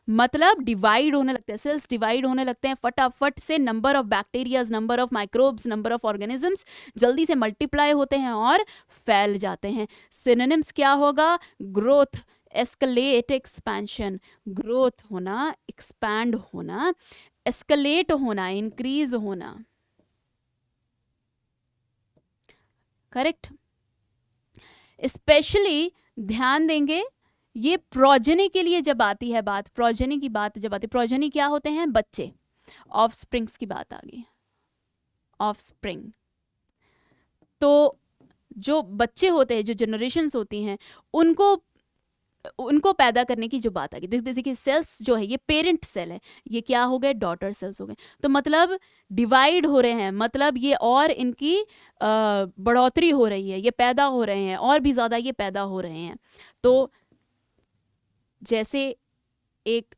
मतलब डिवाइड होने लगते हैं, सेल्स डिवाइड होने लगते हैं फटाफट से। Number of bacterias, number of microbes, number of organisms जल्दी से मल्टीप्लाई होते हैं और फैल जाते हैं। सिनोनिम्स क्या होगा? Growth, escalate, expansion. ग्रोथ होना, एक्सपैंड होना, एस्केलेट होना, इंक्रीज होना। करेक्ट। स्पेशली ध्यान देंगे, ये प्रोजेनी के लिए जब आती है बात, प्रोजेनी की बात जब आती है, प्रोजेनी क्या होते हैं? बच्चे, ऑफ स्प्रिंग्स की बात आ गई, ऑफ स्प्रिंग। तो जो बच्चे होते हैं, जो जनरेशन्स होती हैं, उनको उनको पैदा करने की जो बात आ गई, देखिए सेल्स जो है ये पेरेंट सेल है, ये क्या हो गए? डॉटर सेल्स हो गए। तो मतलब डिवाइड हो रहे हैं, मतलब ये और इनकी बढ़ोतरी हो रही है, ये पैदा हो रहे हैं, और भी ज़्यादा ये पैदा हो रहे हैं। तो जैसे एक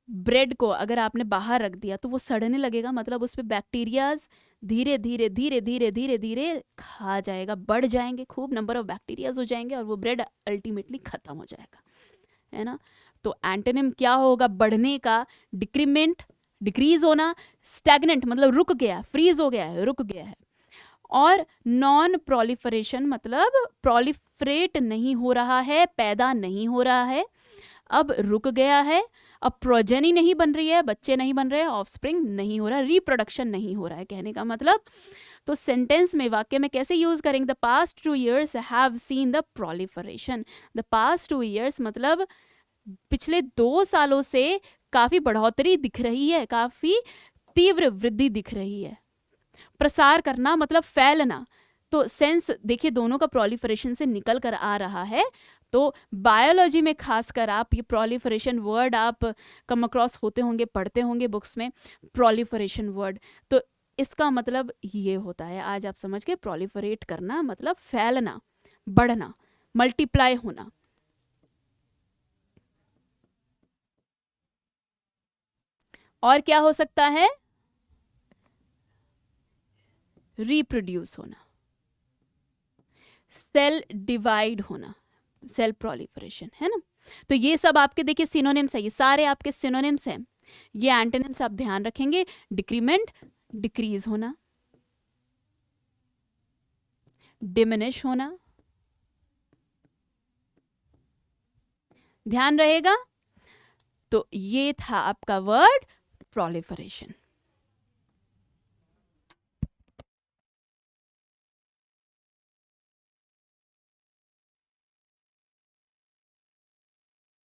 ब्रेड को अगर आपने बाहर रख दिया तो वो सड़ने लगेगा, मतलब उस पर बैक्टीरियाज धीरे धीरे धीरे धीरे धीरे धीरे खा जाएगा, बढ़ जाएंगे, खूब नंबर ऑफ बैक्टीरियाज हो जाएंगे और वो ब्रेड अल्टीमेटली खत्म हो जाएगा, है ना। तो एंटोनिम क्या होगा बढ़ने का? डिक्रीमेंट, डिक्रीज होना, स्टैग्नेंट मतलब रुक गया, फ्रीज हो गया है, रुक गया है। और नॉन प्रोलिफरेशन मतलब प्रोलिफरेट नहीं हो रहा है, पैदा नहीं हो रहा है, अब रुक गया है, अब प्रोजेनी नहीं बन रही है, बच्चे नहीं बन रहे, ऑफस्प्रिंग नहीं हो रहा, रिप्रोडक्शन नहीं हो रहा है, कहने का मतलब। तो सेंटेंस में, वाक्य में कैसे यूज करेंगे? The past 2 years have seen the proliferation. The past 2 years मतलब पिछले 2 सालों से काफी बढ़ोतरी दिख रही है, काफी तीव्र वृद्धि दिख रही है। प्रसार करना मतलब फैलना, तो सेंस देखिए दोनों का प्रोलिफरेशन से निकल कर आ रहा है। तो बायोलॉजी में खासकर आप ये प्रोलिफरेशन वर्ड आप कम अक्रॉस होते होंगे, पढ़ते होंगे बुक्स में, प्रोलिफरेशन वर्ड। तो इसका मतलब ये होता है, आज आप समझ गए, प्रोलिफरेट करना मतलब फैलना, बढ़ना, मल्टीप्लाई होना। और क्या हो सकता है? रिप्रोड्यूस होना, सेल डिवाइड होना, सेल प्रोलिफरेशन, है ना। तो ये सब आपके देखिए सिनोनिम्स है, ये सारे आपके सिनोनिम्स हैं। ये एंटोनिम्स आप ध्यान रखेंगे। डिक्रीमेंट, डिक्रीज होना, डिमिनिश होना, ध्यान रहेगा। तो ये था आपका वर्ड प्रोलिफरेशन।